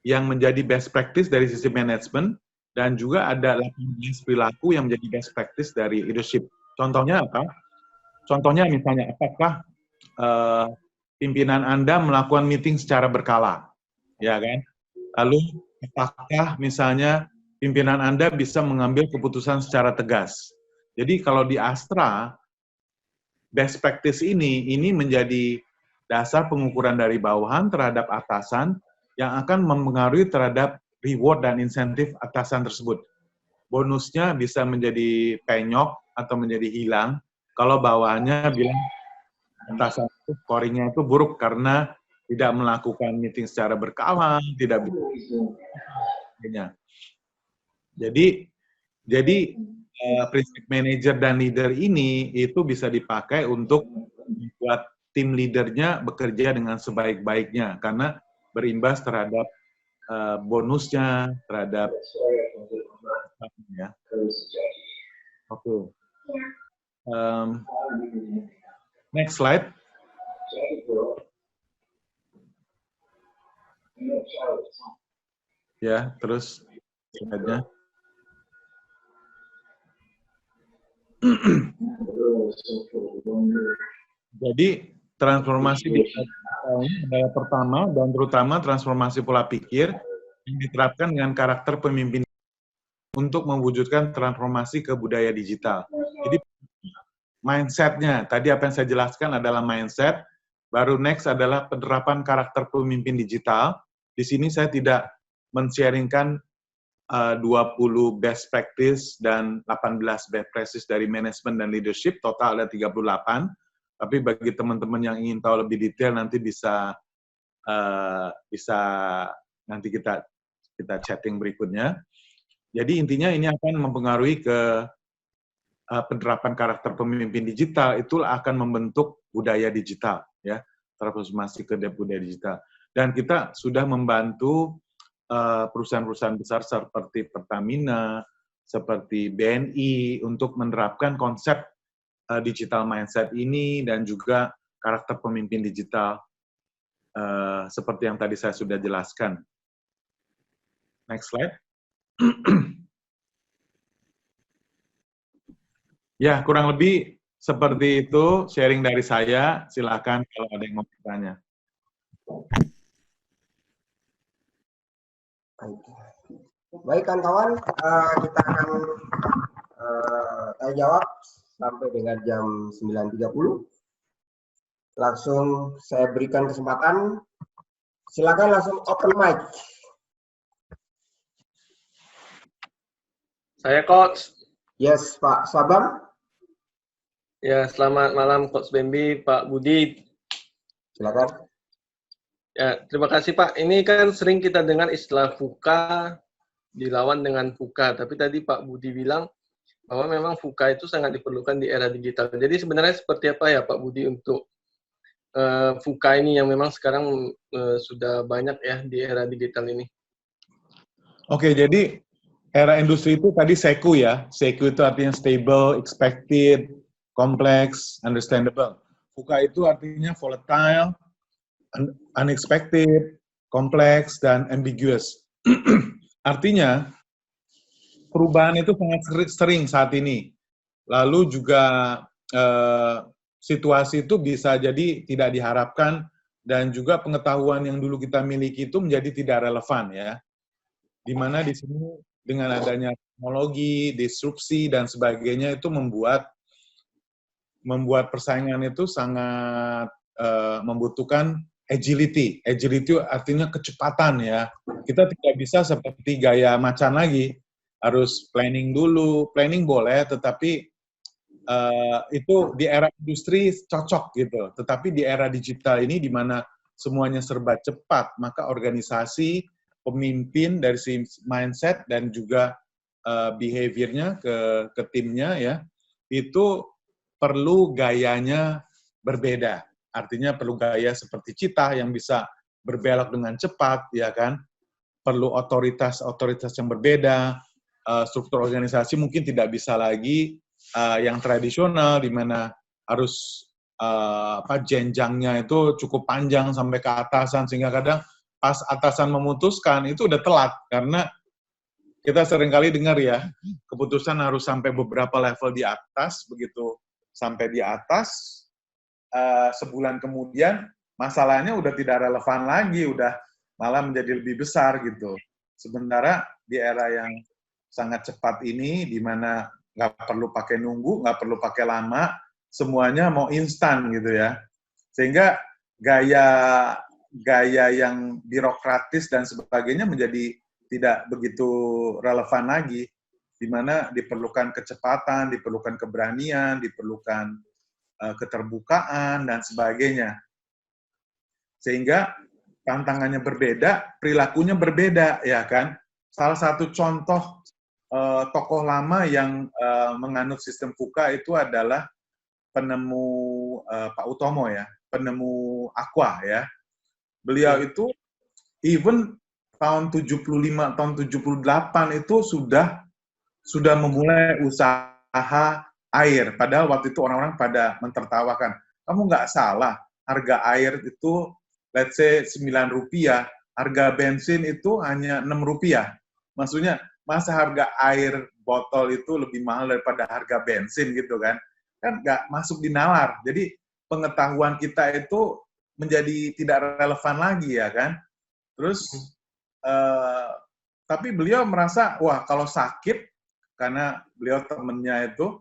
yang menjadi best practice dari sisi manajemen, dan juga ada 18 perilaku yang menjadi best practice dari leadership. Contohnya apa? Contohnya misalnya, apakah pimpinan Anda melakukan meeting secara berkala? Ya kan? Lalu, apakah misalnya pimpinan Anda bisa mengambil keputusan secara tegas? Jadi kalau di Astra, best practice ini menjadi dasar pengukuran dari bawahan terhadap atasan yang akan mempengaruhi terhadap reward dan insentif atasan tersebut. Bonusnya bisa menjadi penyok atau menjadi hilang kalau bawahannya bilang atasan itu scoringnya itu buruk karena tidak melakukan meeting secara berkala, tidak bisa. Jadi prinsip manajer dan leader ini itu bisa dipakai untuk membuat tim leadernya bekerja dengan sebaik-baiknya karena berimbas terhadap bonusnya, terhadap ya. Oke. Next slide. Ya, terus slide-nya. Jadi transformasi digital ini adalah pertama dan terutama transformasi pola pikir yang diterapkan dengan karakter pemimpin untuk mewujudkan transformasi ke budaya digital. Jadi mindset-nya, tadi apa yang saya jelaskan adalah mindset, baru next adalah penerapan karakter pemimpin digital. Di sini saya tidak men-sharingkan 20 best practice dan 18 best practice dari manajemen dan leadership, total ada 38. Tapi bagi teman-teman yang ingin tahu lebih detail nanti bisa nanti kita chatting berikutnya. Jadi intinya ini akan mempengaruhi ke penerapan karakter pemimpin digital, itu akan membentuk budaya digital ya, transformasi ke budaya digital. Dan kita sudah membantu perusahaan-perusahaan besar seperti Pertamina, seperti BNI untuk menerapkan konsep digital mindset ini dan juga karakter pemimpin digital seperti yang tadi saya sudah jelaskan. Next slide. Ya, kurang lebih seperti itu sharing dari saya. Silakan kalau ada yang mau bertanya. Baik kawan-kawan, kita akan tanya jawab sampai dengan jam 9.30. Langsung saya berikan kesempatan. Silakan langsung open mic. Saya Coach. Yes, Pak Sabam. Ya, selamat malam Coach Bambi, Pak Budi. Silakan. Ya, terima kasih Pak. Ini kan sering kita dengar istilah VUCA dilawan dengan VUCA, tapi tadi Pak Budi bilang bahwa memang VUCA itu sangat diperlukan di era digital. Jadi sebenarnya seperti apa ya Pak Budi untuk VUCA ini yang memang sekarang sudah banyak ya di era digital ini? Oke, jadi era industri itu tadi SEKU ya. SEKU itu artinya stable, expected, complex, understandable. VUCA itu artinya volatile, unexpected, complex, dan ambiguous. Artinya, perubahan itu sangat sering saat ini. Lalu juga situasi itu bisa jadi tidak diharapkan, dan juga pengetahuan yang dulu kita miliki itu menjadi tidak relevan ya. Di mana di sini dengan adanya teknologi, disrupsi dan sebagainya itu membuat persaingan itu sangat membutuhkan agility. Agility artinya kecepatan ya. Kita tidak bisa seperti gaya macan lagi. Harus planning dulu. Planning boleh, tetapi itu di era industri cocok gitu. Tetapi di era digital ini di mana semuanya serba cepat, maka organisasi, pemimpin dari si mindset dan juga behavior-nya ke timnya ya, itu perlu gayanya berbeda. Artinya perlu gaya seperti Cita yang bisa berbelok dengan cepat, ya kan? Perlu otoritas yang berbeda, struktur organisasi mungkin tidak bisa lagi yang tradisional, di mana harus jenjangnya itu cukup panjang sampai ke atasan, sehingga kadang pas atasan memutuskan itu udah telat, karena kita seringkali dengar ya, keputusan harus sampai beberapa level di atas, begitu sampai di atas, sebulan kemudian masalahnya udah tidak relevan lagi, udah malah menjadi lebih besar gitu. Sementara di era yang sangat cepat ini, di mana nggak perlu pakai nunggu, nggak perlu pakai lama, semuanya mau instan gitu ya. Sehingga gaya yang birokratis dan sebagainya menjadi tidak begitu relevan lagi, di mana diperlukan kecepatan, diperlukan keberanian, diperlukan keterbukaan, dan sebagainya. Sehingga tantangannya berbeda, perilakunya berbeda, ya kan? Salah satu contoh tokoh lama yang menganut sistem VUCA itu adalah penemu Pak Utomo ya, penemu Aqua ya. Beliau itu even tahun 75, tahun 78 itu sudah memulai usaha air. Padahal waktu itu orang-orang pada mentertawakan. Kamu nggak salah, harga air itu let's say 9 rupiah, harga bensin itu hanya 6 rupiah. Maksudnya, masa harga air botol itu lebih mahal daripada harga bensin gitu kan? Kan nggak masuk di nalar. Jadi pengetahuan kita itu menjadi tidak relevan lagi ya kan? Terus, tapi beliau merasa, wah kalau sakit, karena beliau temennya itu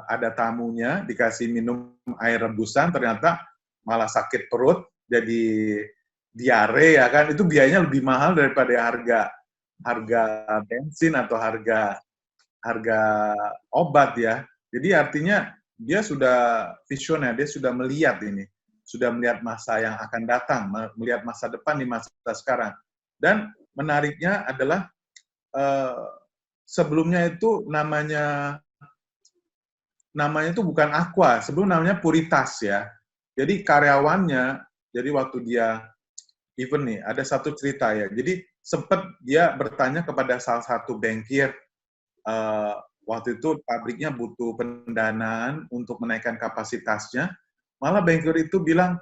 ada tamunya dikasih minum air rebusan, ternyata malah sakit perut, jadi diare ya kan, itu biayanya lebih mahal daripada harga bensin atau harga obat ya. Jadi artinya dia sudah visioner, dia sudah melihat ini, sudah melihat masa yang akan datang, melihat masa depan di masa sekarang. Dan menariknya adalah sebelumnya itu namanya itu bukan Aqua, sebelum namanya Puritas ya. Jadi karyawannya, jadi waktu dia even nih, ada satu cerita ya. Jadi sempat dia bertanya kepada salah satu bankir, waktu itu pabriknya butuh pendanaan untuk menaikkan kapasitasnya. Malah bankir itu bilang,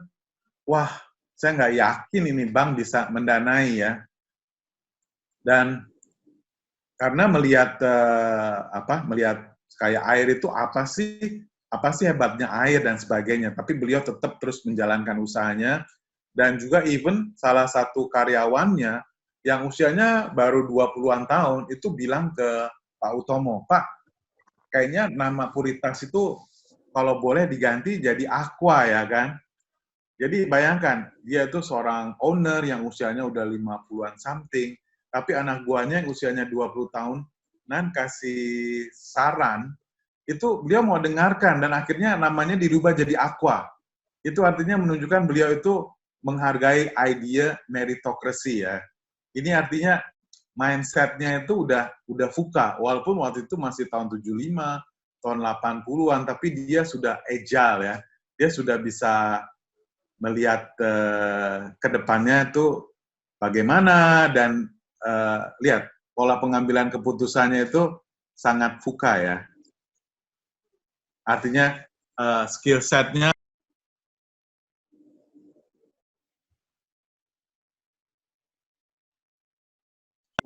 wah saya nggak yakin ini bank bisa mendanai ya. Dan karena melihat melihat kayak air itu apa sih hebatnya air dan sebagainya, tapi beliau tetap terus menjalankan usahanya. Dan juga even salah satu karyawannya yang usianya baru 20-an tahun itu bilang ke Pak Utomo, Pak, kayaknya nama Puritas itu kalau boleh diganti jadi Aqua ya kan. Jadi bayangkan, dia itu seorang owner yang usianya udah 50-an something, tapi anak buahnya yang usianya 20 tahun kasih saran, itu beliau mau dengarkan, dan akhirnya namanya dirubah jadi Aqua. Itu artinya menunjukkan beliau itu menghargai ide meritokrasi ya. Ini artinya mindset-nya itu udah VUCA, walaupun waktu itu masih tahun 75, tahun 80-an, tapi dia sudah agile ya. Dia sudah bisa melihat ke depannya itu bagaimana, dan lihat pola pengambilan keputusannya itu sangat VUCA ya. Artinya skill set-nya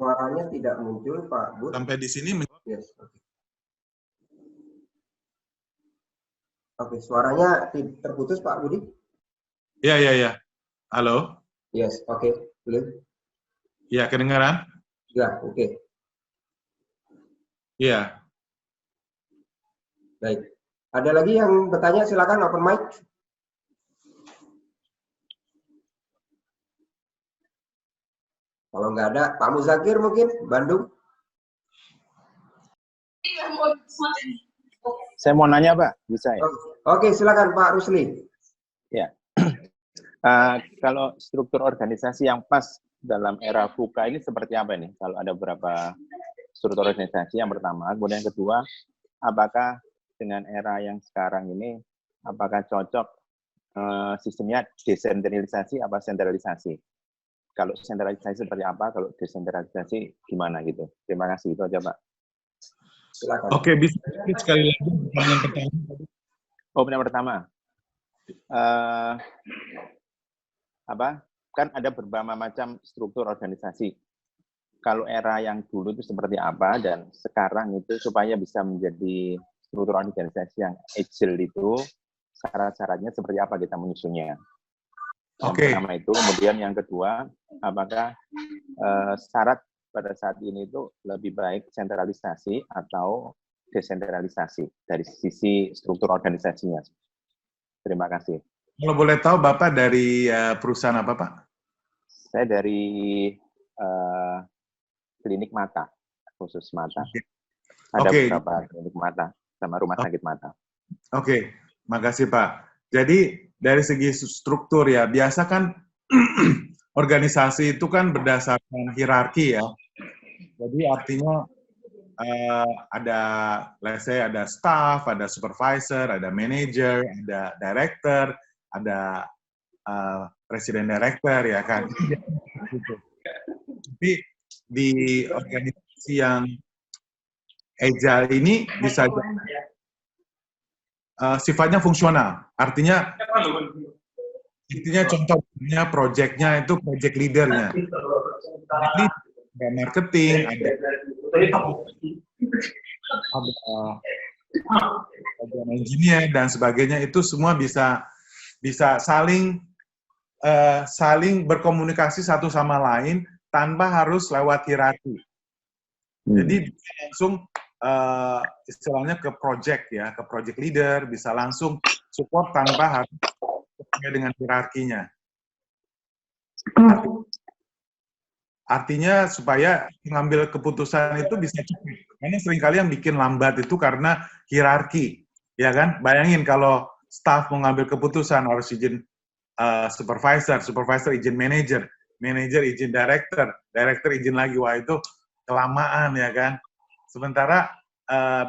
Suaranya tidak muncul, Pak Bud. sampai di sini. Yes. Oke, suaranya terputus Pak Budi. Iya. Halo? Yes, oke. Boleh? Iya, kedengaran? Ya, oke. Iya. Baik. Ada lagi yang bertanya, silakan open mic. Kalau nggak ada, Pak Muzakir mungkin, Bandung. Saya mau nanya Pak, bisa ya? Oke, silakan Pak Rusli. Ya. Kalau struktur organisasi yang pas dalam era VUCA ini seperti apa ini? Kalau ada beberapa struktur organisasi, yang pertama. Kemudian yang kedua, apakah dengan era yang sekarang ini, apakah cocok sistemnya desentralisasi apa sentralisasi? Kalau sentralisasi seperti apa, kalau desentralisasi gimana gitu? Terima kasih, itu aja Pak. Silakan. Oke, bisa sekali lagi pertanyaan pertama. Oh, yang pertama. Kan ada beberapa macam struktur organisasi. Kalau era yang dulu itu seperti apa, dan sekarang itu supaya bisa menjadi struktur organisasi yang agile itu, syarat-syaratnya seperti apa kita menyusunnya. Yang pertama itu. Kemudian yang kedua, apakah syarat pada saat ini itu lebih baik sentralisasi atau desentralisasi dari sisi struktur organisasinya. Terima kasih. Kalau boleh tahu Bapak dari perusahaan apa Pak? Saya dari klinik mata, khusus mata. Ada beberapa klinik mata sama rumah sakit mata. Oke, makasih Pak. Jadi dari segi struktur ya, biasa kan organisasi itu kan berdasarkan hierarki ya. Jadi artinya ada, let's say ada staff, ada supervisor, ada manager, ada director, ada presiden director ya kan. Tapi di organisasi yang agile ini bisa sifatnya fungsional. Artinya contohnya project-nya itu project leader-nya. Jadi ada marketing, ada engineer dan sebagainya, itu semua bisa saling berkomunikasi satu sama lain tanpa harus lewat hierarki. Jadi langsung istilahnya ke project ya, ke project leader, bisa langsung support tanpa harus dengan hierarkinya. Artinya supaya mengambil keputusan itu bisa cepat. Karena seringkali yang bikin lambat itu karena hierarki, ya kan? Bayangin kalau staff mengambil keputusan harus izin supervisor, supervisor izin manager, manager izin director, director izin lagi, wah itu kelamaan ya kan? Sementara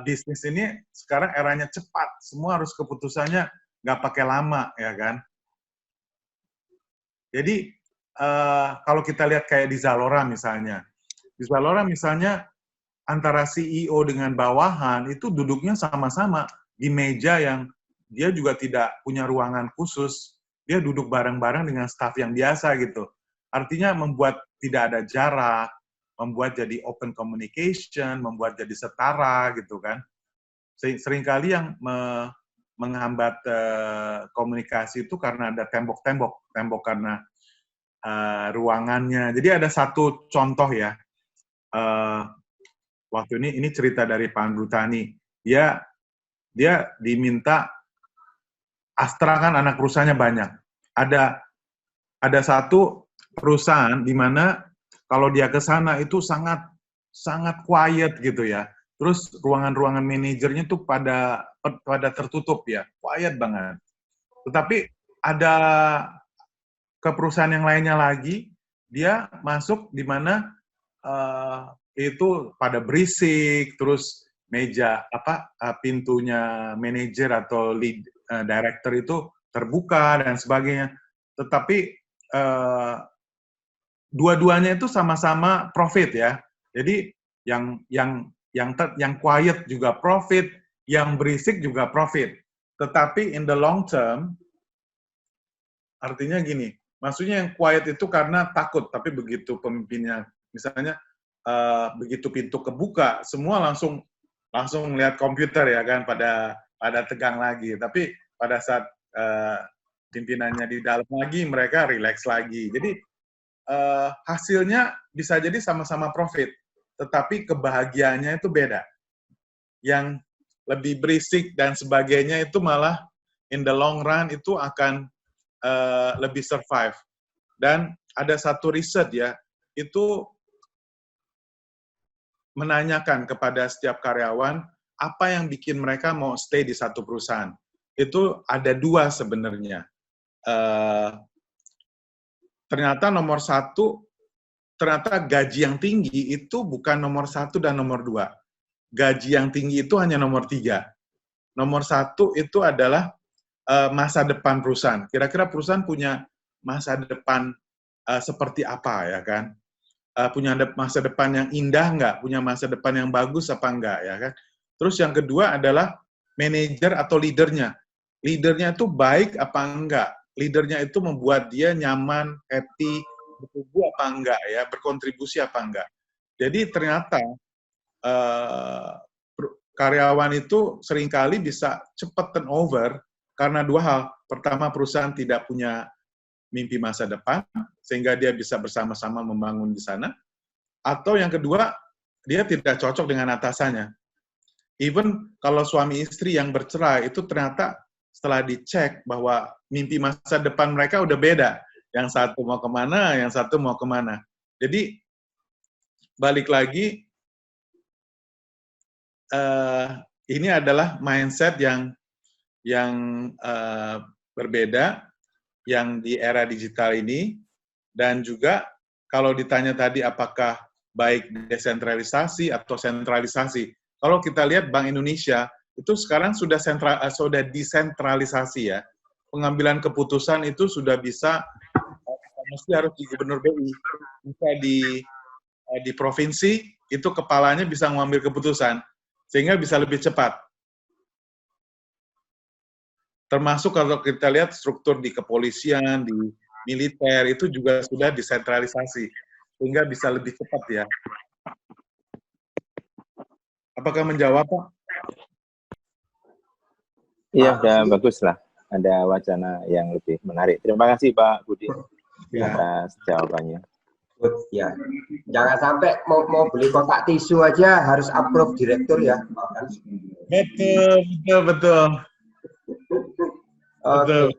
bisnis ini sekarang eranya cepat, semua harus keputusannya nggak pakai lama ya kan? Jadi kalau kita lihat kayak di Zalora misalnya, antara CEO dengan bawahan itu duduknya sama-sama di meja yang dia juga tidak punya ruangan khusus, dia duduk bareng-bareng dengan staf yang biasa gitu. Artinya membuat tidak ada jarak, membuat jadi open communication, membuat jadi setara gitu kan. Seringkali yang menghambat komunikasi itu karena ada tembok karena ruangannya. Jadi ada satu contoh ya, waktu ini cerita dari Pak Andrutani. Dia diminta, Astra kan anak perusahaannya banyak. Ada satu perusahaan di mana kalau dia ke sana itu sangat quiet gitu ya. Terus ruangan-ruangan manajernya tuh pada tertutup ya, quiet banget. Tetapi ada ke perusahaan yang lainnya lagi, dia masuk di mana itu pada berisik, terus meja pintunya manajer atau lead director itu terbuka dan sebagainya. Tetapi dua-duanya itu sama-sama profit ya. Jadi yang quiet juga profit, yang berisik juga profit. Tetapi in the long term, artinya gini, maksudnya yang quiet itu karena takut, tapi begitu pemimpinnya, misalnya begitu pintu kebuka, semua langsung melihat komputer ya kan, pada tegang lagi. Tapi pada saat pimpinannya di dalam lagi, mereka relax lagi. Jadi hasilnya bisa jadi sama-sama profit, tetapi kebahagiaannya itu beda. Yang lebih berisik dan sebagainya itu malah in the long run itu akan lebih survive. Dan ada satu riset ya, itu menanyakan kepada setiap karyawan apa yang bikin mereka mau stay di satu perusahaan. Itu ada 2 sebenarnya. Ternyata nomor 1, ternyata gaji yang tinggi itu bukan nomor 1 dan nomor 2. Gaji yang tinggi itu hanya nomor 3. Nomor 1 itu adalah masa depan perusahaan. Kira-kira perusahaan punya masa depan seperti apa ya kan? Punya masa depan yang indah nggak? Punya masa depan yang bagus apa enggak ya kan? Terus yang kedua adalah manajer atau leadernya. Leadernya itu baik apa enggak? Leadernya itu membuat dia nyaman, happy, bertumbuh apa enggak ya? Berkontribusi apa enggak? Jadi ternyata karyawan itu seringkali bisa cepat turnover karena 2 hal. Pertama, perusahaan tidak punya mimpi masa depan, sehingga dia bisa bersama-sama membangun di sana. Atau yang kedua, dia tidak cocok dengan atasannya. Even kalau suami istri yang bercerai, itu ternyata setelah dicek bahwa mimpi masa depan mereka udah beda. Yang satu mau kemana, yang satu mau kemana. Jadi, balik lagi, ini adalah mindset yang berbeda, yang di era digital ini, dan juga kalau ditanya tadi apakah baik desentralisasi atau sentralisasi, kalau kita lihat Bank Indonesia itu sekarang sudah desentralisasi ya, pengambilan keputusan itu sudah bisa, mesti harus di Gubernur BI, bisa di provinsi itu kepalanya bisa mengambil keputusan sehingga bisa lebih cepat. Termasuk kalau kita lihat struktur di kepolisian, di militer, itu juga sudah desentralisasi, sehingga bisa lebih cepat ya. Apakah menjawab, Pak? Iya, sudah bagus lah. Ada wacana yang lebih menarik. Terima kasih Pak Budi atas jawabannya. Ya, jangan sampai mau beli kotak tisu aja harus approve direktur ya. Betul. Oke.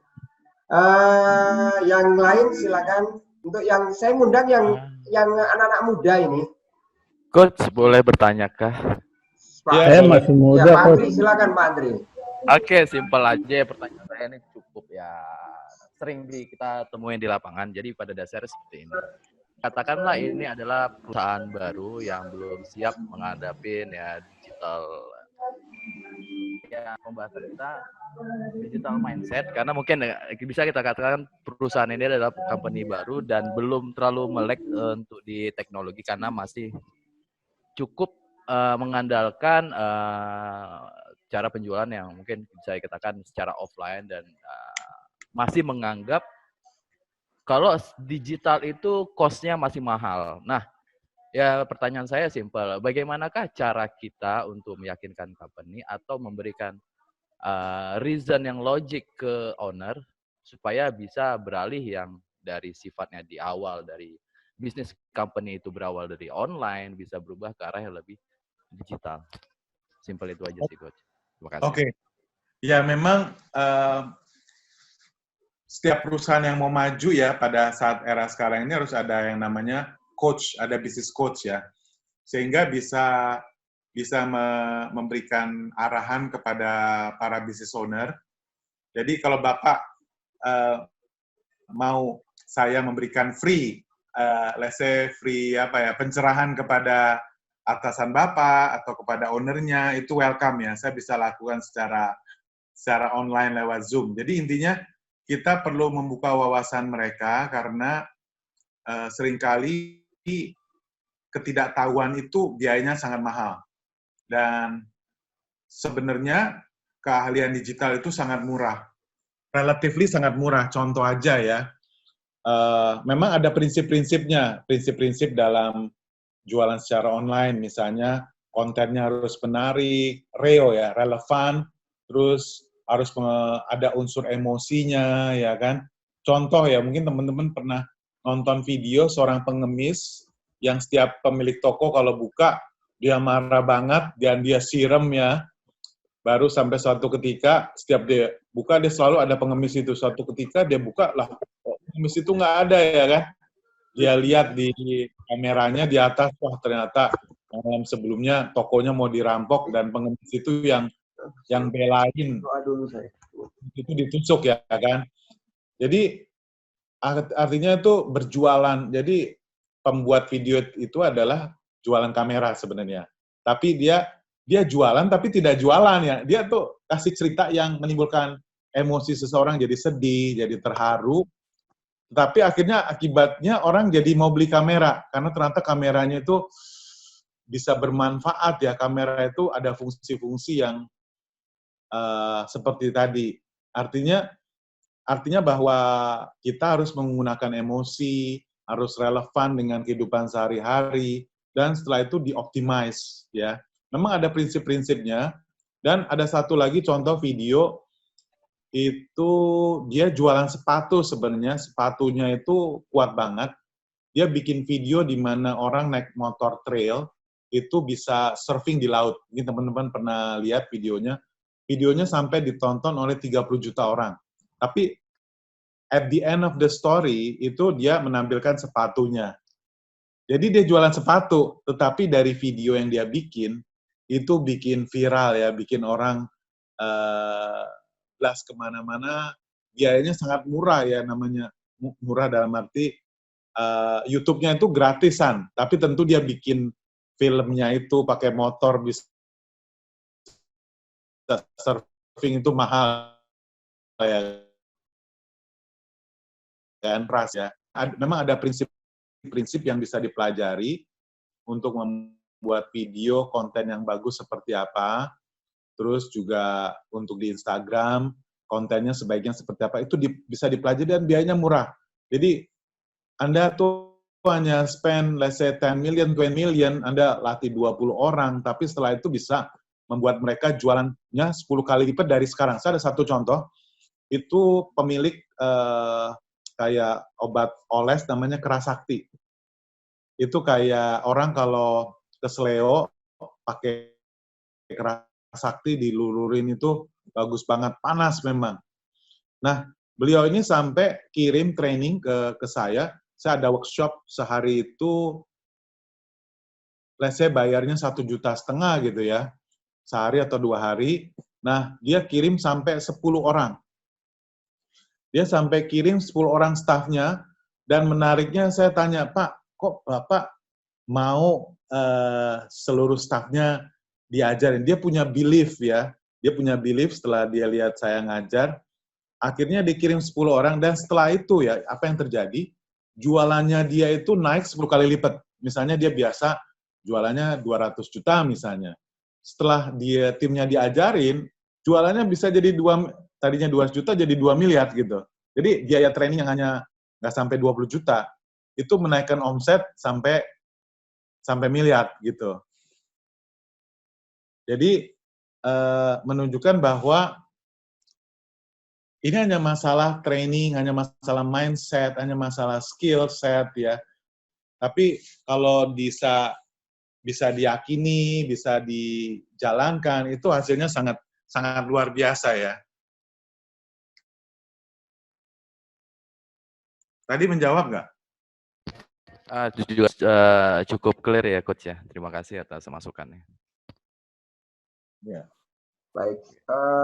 Yang lain silakan. Untuk yang saya ngundang yang anak-anak muda ini. Coach, boleh bertanyakah? Saya masih muda, ya, Pak Andri, silakan Pak Andri. Oke, simpel aja pertanyaan saya ini cukup ya sering kita temuin di lapangan. Jadi pada dasarnya seperti ini. Katakanlah ini adalah perusahaan baru yang belum siap menghadapi ya digital. Ya, pembahasan kita digital mindset karena mungkin bisa kita katakan perusahaan ini adalah company baru dan belum terlalu melek untuk di teknologi karena masih cukup mengandalkan cara penjualan yang mungkin bisa dikatakan secara offline dan masih menganggap kalau digital itu cost-nya masih mahal. Nah, ya pertanyaan saya simpel, bagaimanakah cara kita untuk meyakinkan company atau memberikan reason yang logik ke owner supaya bisa beralih yang dari sifatnya di awal dari bisnis company itu berawal dari online bisa berubah ke arah yang lebih digital. Simpel itu aja sih, Coach. Terima kasih. Oke. Ya, memang setiap perusahaan yang mau maju ya pada saat era sekarang ini harus ada yang namanya coach, ada business coach ya. Sehingga bisa memberikan arahan kepada para business owner. Jadi kalau Bapak mau saya memberikan free, let's say free pencerahan kepada atasan Bapak atau kepada ownernya, itu welcome ya. Saya bisa lakukan secara online lewat Zoom. Jadi intinya kita perlu membuka wawasan mereka karena seringkali ketidaktahuan itu biayanya sangat mahal. Dan sebenarnya keahlian digital itu sangat murah. Relatively sangat murah. Contoh aja ya, memang ada prinsip-prinsipnya. Prinsip-prinsip dalam jualan secara online, misalnya kontennya harus menarik, REO ya, relevan, terus ada unsur emosinya, ya kan. Contoh ya, mungkin teman-teman pernah nonton video seorang pengemis yang setiap pemilik toko kalau buka, dia marah banget, dan dia siram ya. Baru sampai suatu ketika, setiap dia buka, dia selalu ada pengemis itu. Suatu ketika dia buka, lah pengemis itu nggak ada ya kan. Dia lihat di kameranya di atas, wah ternyata malam sebelumnya tokonya mau dirampok, dan pengemis itu yang belain. Itu ditusuk ya kan. Jadi artinya itu berjualan. Jadi pembuat video itu adalah jualan kamera sebenarnya. Tapi dia jualan tapi tidak jualan ya. Dia tuh kasih cerita yang menimbulkan emosi seseorang jadi sedih, jadi terharu. Tapi akhirnya akibatnya orang jadi mau beli kamera karena ternyata kameranya itu bisa bermanfaat ya. Kamera itu ada fungsi-fungsi yang seperti tadi. Artinya bahwa kita harus menggunakan emosi, harus relevan dengan kehidupan sehari-hari, dan setelah itu di-optimize, ya. Memang ada prinsip-prinsipnya, dan ada satu lagi contoh video, itu dia jualan sepatu sebenarnya, sepatunya itu kuat banget. Dia bikin video di mana orang naik motor trail, itu bisa surfing di laut. Ini teman-teman pernah lihat videonya. Videonya sampai ditonton oleh 30 juta orang. Tapi at the end of the story, itu dia menampilkan sepatunya. Jadi dia jualan sepatu, tetapi dari video yang dia bikin, itu bikin viral ya, bikin orang blast kemana-mana, biayanya sangat murah ya, namanya murah dalam arti YouTube-nya itu gratisan, tapi tentu dia bikin filmnya itu pakai motor, bisa surfing itu mahal ya kan, pras ya. Memang ada prinsip-prinsip yang bisa dipelajari untuk membuat video konten yang bagus seperti apa, terus juga untuk di Instagram kontennya sebaiknya seperti apa, itu bisa dipelajari dan biayanya murah. Jadi Anda tuh hanya spend let's say 10 million, 20 million, Anda latih 20 orang, tapi setelah itu bisa membuat mereka jualannya 10 kali lipat dari sekarang. Saya ada satu contoh, itu pemilik kayak obat oles namanya Kerasakti. Itu kayak orang kalau kesleo pakai Kerasakti dilulurin itu bagus banget, panas memang. Nah, beliau ini sampai kirim training ke saya ada workshop sehari itu, let's say bayarnya 1,5 juta gitu ya, sehari atau 2 hari. Nah, dia kirim sampai 10 orang. Dia sampai kirim 10 orang stafnya, dan menariknya saya tanya, Pak, kok Bapak mau seluruh stafnya diajarin? Dia punya belief ya, dia punya belief setelah dia lihat saya ngajar, akhirnya dikirim 10 orang, dan setelah itu ya, apa yang terjadi? Jualannya dia itu naik 10 kali lipat. Misalnya dia biasa jualannya 200 juta misalnya. Setelah timnya diajarin, jualannya bisa jadi tadinya 200 juta jadi 2 miliar gitu. Jadi biaya training yang hanya nggak sampai 20 juta, itu menaikkan omset sampai miliar gitu. Jadi menunjukkan bahwa ini hanya masalah training, hanya masalah mindset, hanya masalah skill set ya. Tapi kalau bisa diyakini, bisa dijalankan, itu hasilnya sangat luar biasa ya. Tadi menjawab nggak? Itu juga cukup clear ya, Coach ya. Terima kasih atas masukannya. Ya. Baik.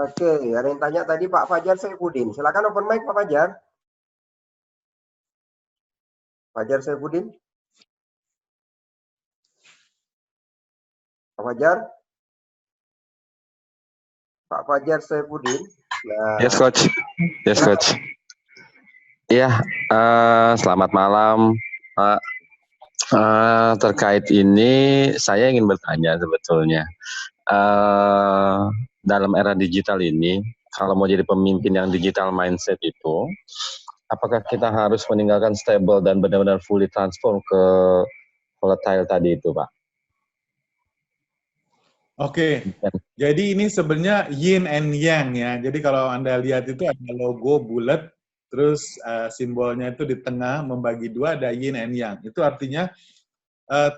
Oke, ada yang tanya tadi Pak Fajar Saifuddin. Silakan open mic Pak Fajar. Fajar Saifuddin. Pak Fajar. Pak Fajar Saifuddin. Nah. Yes, Coach. Yes, Coach. Iya, selamat malam, Pak. Terkait ini, saya ingin bertanya sebetulnya. Dalam era digital ini, kalau mau jadi pemimpin yang digital mindset itu, apakah kita harus meninggalkan stable dan benar-benar fully transform ke volatile tadi itu, Pak? Oke, jadi ini sebenarnya yin and yang ya. Jadi kalau Anda lihat itu ada logo bulat, terus simbolnya itu di tengah membagi dua, ada yin and yang. Itu artinya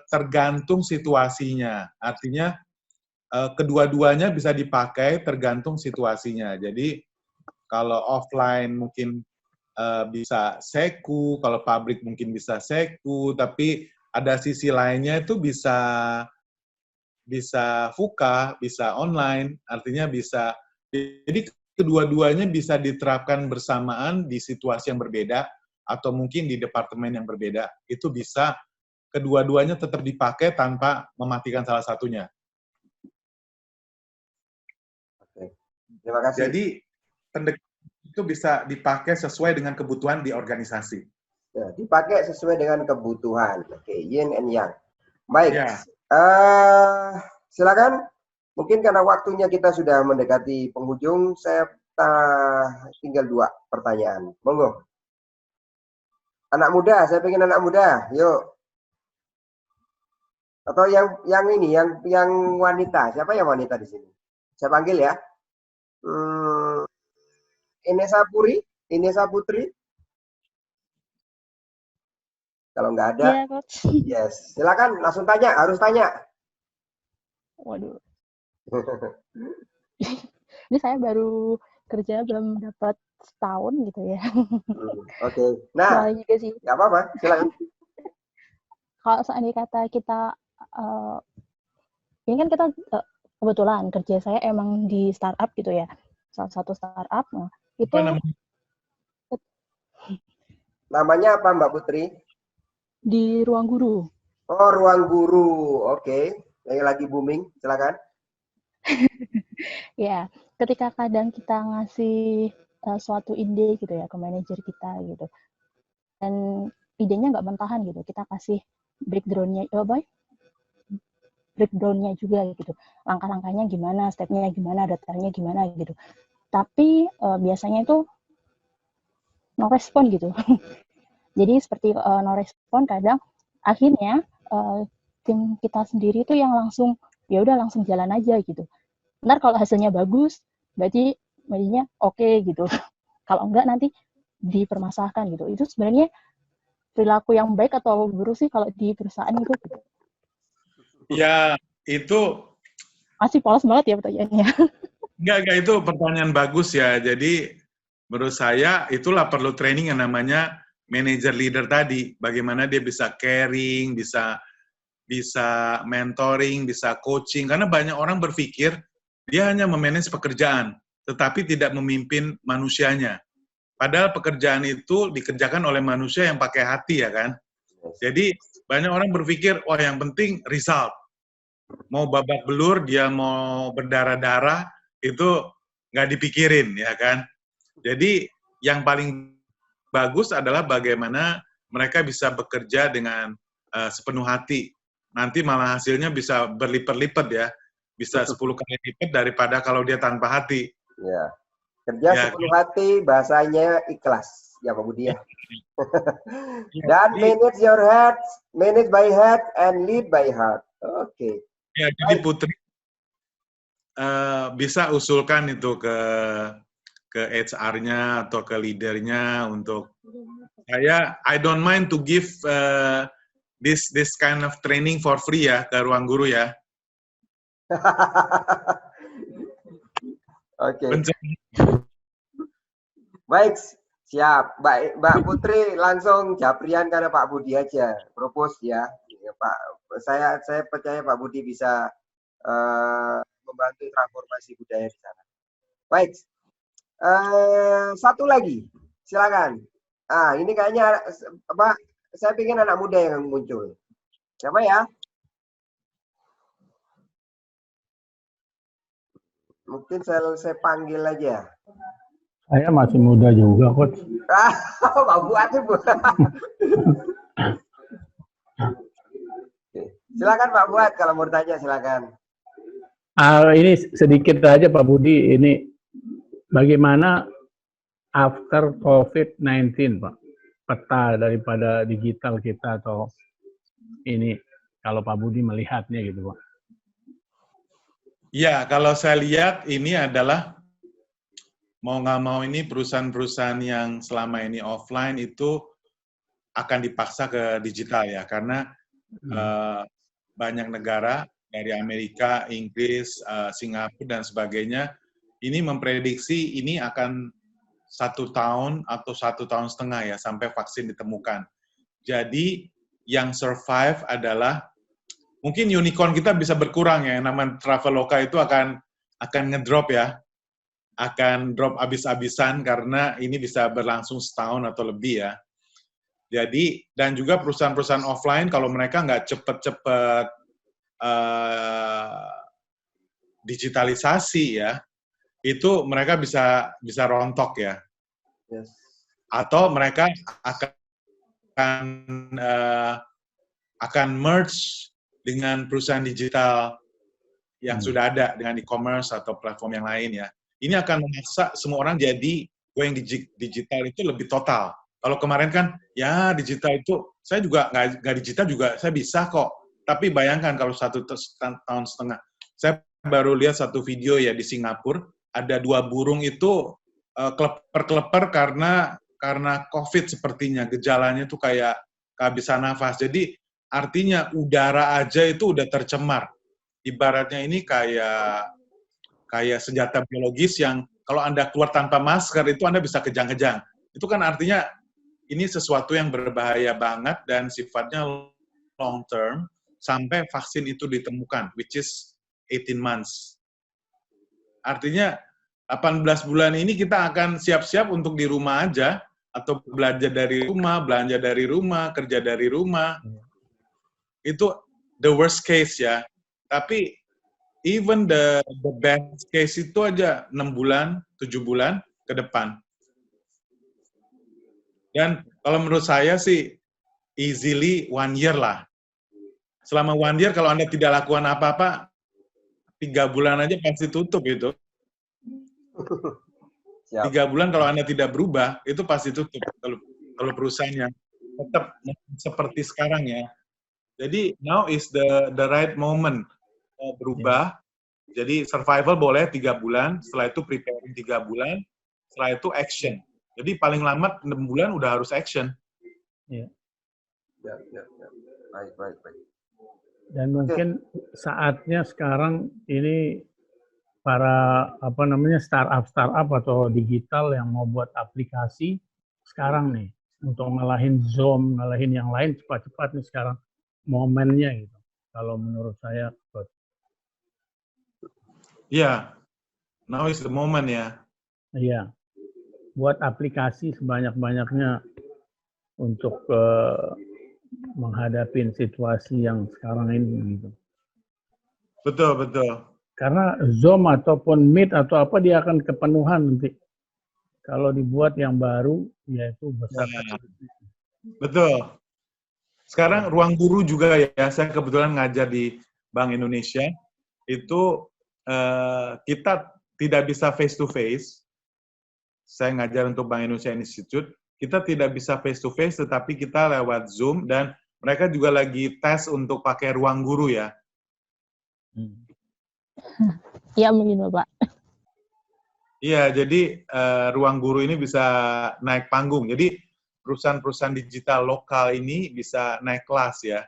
tergantung situasinya. Artinya kedua-duanya bisa dipakai tergantung situasinya. Jadi kalau offline mungkin bisa seku, kalau pabrik mungkin bisa seku, tapi ada sisi lainnya itu bisa VUCA, bisa online, artinya bisa, jadi kedua-duanya bisa diterapkan bersamaan di situasi yang berbeda, atau mungkin di departemen yang berbeda. Itu bisa kedua-duanya tetap dipakai tanpa mematikan salah satunya. Oke. Terima kasih. Jadi, pendekatan itu bisa dipakai sesuai dengan kebutuhan di organisasi. Ya, dipakai sesuai dengan kebutuhan. Oke, yin and yang. Baik. Ya. Silakan. Mungkin karena waktunya kita sudah mendekati penghujung, saya tinggal 2 pertanyaan. Monggo. Anak muda, saya pengen anak muda. Yuk. Atau yang ini, yang wanita. Siapa yang wanita di sini? Saya panggil ya. Inesa Putri. Kalau nggak ada, Iya, Coach. yes. Silakan, langsung tanya. Harus tanya. Waduh. Ini saya baru kerja belum dapat setahun gitu ya. Oke. Nah, Soalnya juga sih. nggak apa-apa. Silakan. Kalau seandainya kata kita, ini kan kita kebetulan kerja saya emang di startup gitu ya. Salah satu startup. Nah, itu Namanya apa Mbak Putri? di Ruang Guru. Oh, Ruang Guru. Oke. Yang lagi booming. Silakan. Ya, ketika kadang kita ngasih suatu ide gitu ya ke manajer kita gitu, dan idenya nggak mentahan gitu, kita kasih breakdown-nya juga gitu, langkah-langkahnya gimana, step-nya gimana, daftarnya gimana gitu. Tapi biasanya itu no respon gitu. Jadi seperti no respon, kadang akhirnya tim kita sendiri tuh yang langsung ya udah langsung jalan aja gitu. Ntar kalau hasilnya bagus, berarti jadinya oke gitu. Kalau enggak nanti dipermasalahkan gitu. Itu sebenarnya perilaku yang baik atau buruk sih kalau di perusahaan itu? Gitu. Ya, itu masih polos banget ya pertanyaannya. Enggak, itu pertanyaan bagus ya. Jadi menurut saya itulah perlu training yang namanya manager leader tadi. Bagaimana dia bisa caring, bisa mentoring, bisa coaching. Karena banyak orang berpikir dia hanya memanage pekerjaan, tetapi tidak memimpin manusianya. Padahal pekerjaan itu dikerjakan oleh manusia yang pakai hati ya kan. Jadi banyak orang berpikir, wah yang penting result. Mau babak belur, dia mau berdarah-darah, itu nggak dipikirin ya kan. Jadi yang paling bagus adalah bagaimana mereka bisa bekerja dengan sepenuh hati. Nanti malah hasilnya bisa berlipat-lipat ya. Bisa 10 kali lipat daripada kalau dia tanpa hati. Ya. Kerja ya, sepenuh hati, bahasanya ikhlas. Ya Pak Budi ya. Dan manage your heart, manage by heart, and lead by heart. Oke. Ya, jadi Putri bisa usulkan itu ke HR-nya atau ke leadernya untuk I don't mind to give this kind of training for free ya ke Ruang Guru ya. Oke. Baik, siap. Mbak Putri langsung japrian karena Pak Budi aja. Propose ya. Pak, saya percaya Pak Budi bisa membantu transformasi budaya di sana. Baik. Satu lagi. Silakan. Ini kayaknya Pak, saya ingin anak muda yang muncul. Siapa ya? Mungkin saya panggil aja. Saya masih muda juga, Coach. Pak Buat Bu. Silakan Pak Buat, kalau mau tanya silakan. Ini sedikit aja Pak Budi, ini bagaimana after COVID-19 Pak? Peta daripada digital kita atau ini, kalau Pak Budi melihatnya gitu Pak. Ya, kalau saya lihat ini adalah mau nggak mau ini perusahaan-perusahaan yang selama ini offline itu akan dipaksa ke digital ya, karena banyak negara dari Amerika, Inggris, Singapura dan sebagainya ini memprediksi ini akan 1 tahun atau 1,5 tahun ya sampai vaksin ditemukan. Jadi yang survive adalah mungkin unicorn kita bisa berkurang ya, namanya Traveloka itu akan ngedrop ya, akan drop abis-abisan karena ini bisa berlangsung setahun atau lebih ya. Jadi, dan juga perusahaan-perusahaan offline kalau mereka nggak cepet-cepet digitalisasi ya, itu mereka bisa rontok ya. Yes. Atau mereka akan merge dengan perusahaan digital yang sudah ada dengan e-commerce atau platform yang lain ya. Ini akan memaksa semua orang jadi going digital itu lebih total. Kalau kemarin kan, ya digital itu, saya juga nggak digital juga, saya bisa kok. Tapi bayangkan kalau 1,5 tahun, saya baru lihat satu video ya di Singapura, ada 2 burung itu keleper-keleper karena COVID sepertinya, gejalanya itu kayak kehabisan nafas. Jadi artinya udara aja itu udah tercemar. Ibaratnya ini kayak senjata biologis yang kalau Anda keluar tanpa masker itu Anda bisa kejang-kejang. Itu kan artinya ini sesuatu yang berbahaya banget dan sifatnya long term sampai vaksin itu ditemukan, which is 18 months. Artinya 18 bulan ini kita akan siap-siap untuk di rumah aja, atau belajar dari rumah, belanja dari rumah, kerja dari rumah. Itu the worst case ya. Tapi even the best case itu aja 6 bulan, 7 bulan ke depan. Dan kalau menurut saya sih, easily 1 year lah. Selama 1 year, kalau Anda tidak lakukan apa-apa, 3 bulan aja pasti tutup itu. 3 bulan kalau Anda tidak berubah, itu pasti tutup. Kalau perusahaannya tetap seperti sekarang ya. Jadi, now is the right moment berubah. Jadi, survival boleh 3 bulan, setelah itu preparing 3 bulan, setelah itu action. Jadi paling lambat 6 bulan udah harus action. Ya. Ya. Baik. Dan mungkin saatnya sekarang ini para startup atau digital yang mau buat aplikasi sekarang nih untuk ngalahin Zoom, ngalahin yang lain cepat-cepat nih sekarang momennya gitu. Kalau menurut saya, Iya. Now is the moment ya. Iya. Buat aplikasi sebanyak-banyaknya untuk menghadapi situasi yang sekarang ini gitu. Betul. Karena Zoom ataupun Meet atau apa dia akan kepenuhan nanti. Kalau dibuat yang baru, yaitu besar. Betul. Sekarang ruang guru juga ya, saya kebetulan ngajar di Bank Indonesia, itu kita tidak bisa face to face. Saya ngajar untuk Bank Indonesia Institute, kita tidak bisa face to face, tetapi kita lewat Zoom, dan mereka juga lagi tes untuk pakai ruang guru ya. Iya, mungkin Bapak. Iya, jadi ruang guru ini bisa naik panggung. Jadi perusahaan-perusahaan digital lokal ini bisa naik kelas ya.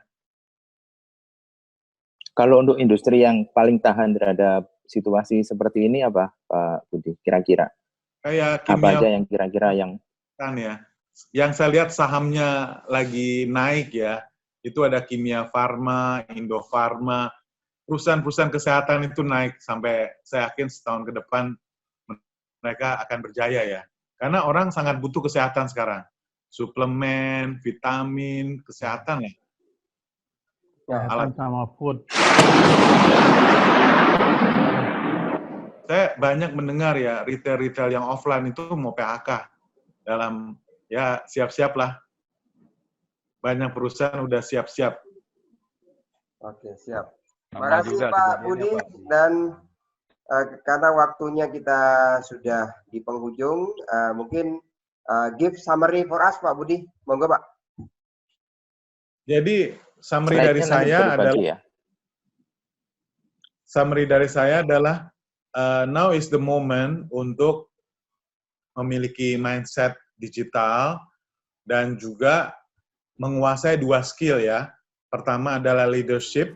Kalau untuk industri yang paling tahan terhadap situasi seperti ini apa, Pak Budi? Kira-kira? Kayak apa aja yang kira-kira yang kan ya. Yang saya lihat sahamnya lagi naik ya. Itu ada Kimia Farma, Indofarma, perusahaan-perusahaan kesehatan itu naik sampai saya yakin setahun ke depan mereka akan berjaya ya. Karena orang sangat butuh kesehatan sekarang. Suplemen, vitamin, kesehatan ya. Kesehatan sama food. Saya banyak mendengar ya retail-retail yang offline itu mau PHK dalam ya siap-siap lah. Banyak perusahaan udah siap-siap. Oke, siap. Terima kasih Pak Budi, dan karena waktunya kita sudah di penghujung, mungkin give summary for us Pak Budi, monggo Pak. Jadi summary dari saya adalah summary dari saya adalah now is the moment untuk memiliki mindset digital dan juga menguasai 2 skill ya. Pertama adalah leadership,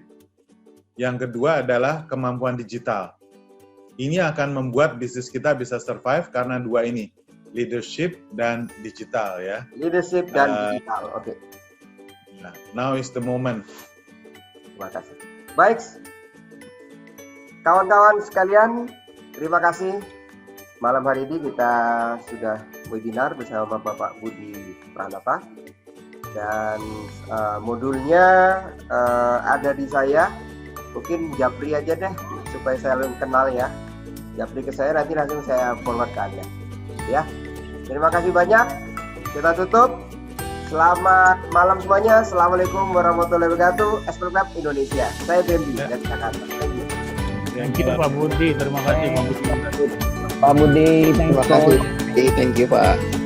yang kedua adalah kemampuan digital. Ini akan membuat bisnis kita bisa survive karena 2 ini, leadership dan digital ya. Leadership dan digital, oke. Nah, now is the moment. Terima kasih. Baik, kawan-kawan sekalian, terima kasih. Malam hari ini kita sudah webinar bersama Bapak Budi Pranata dan modulnya ada di saya. Mungkin Japri aja deh supaya saya lebih kenal ya. Japri ke saya, nanti langsung saya forward ke Anda. Ya, terima kasih banyak. Kita tutup. Selamat malam semuanya. Assalamualaikum warahmatullahi wabarakatuh. Esper Club Indonesia. Saya Dendi dari Jakarta. Thank you. Thank you Pak Budi, terima kasih Pak Budi. Pak Budi, Terima kasih. Thank you Pak.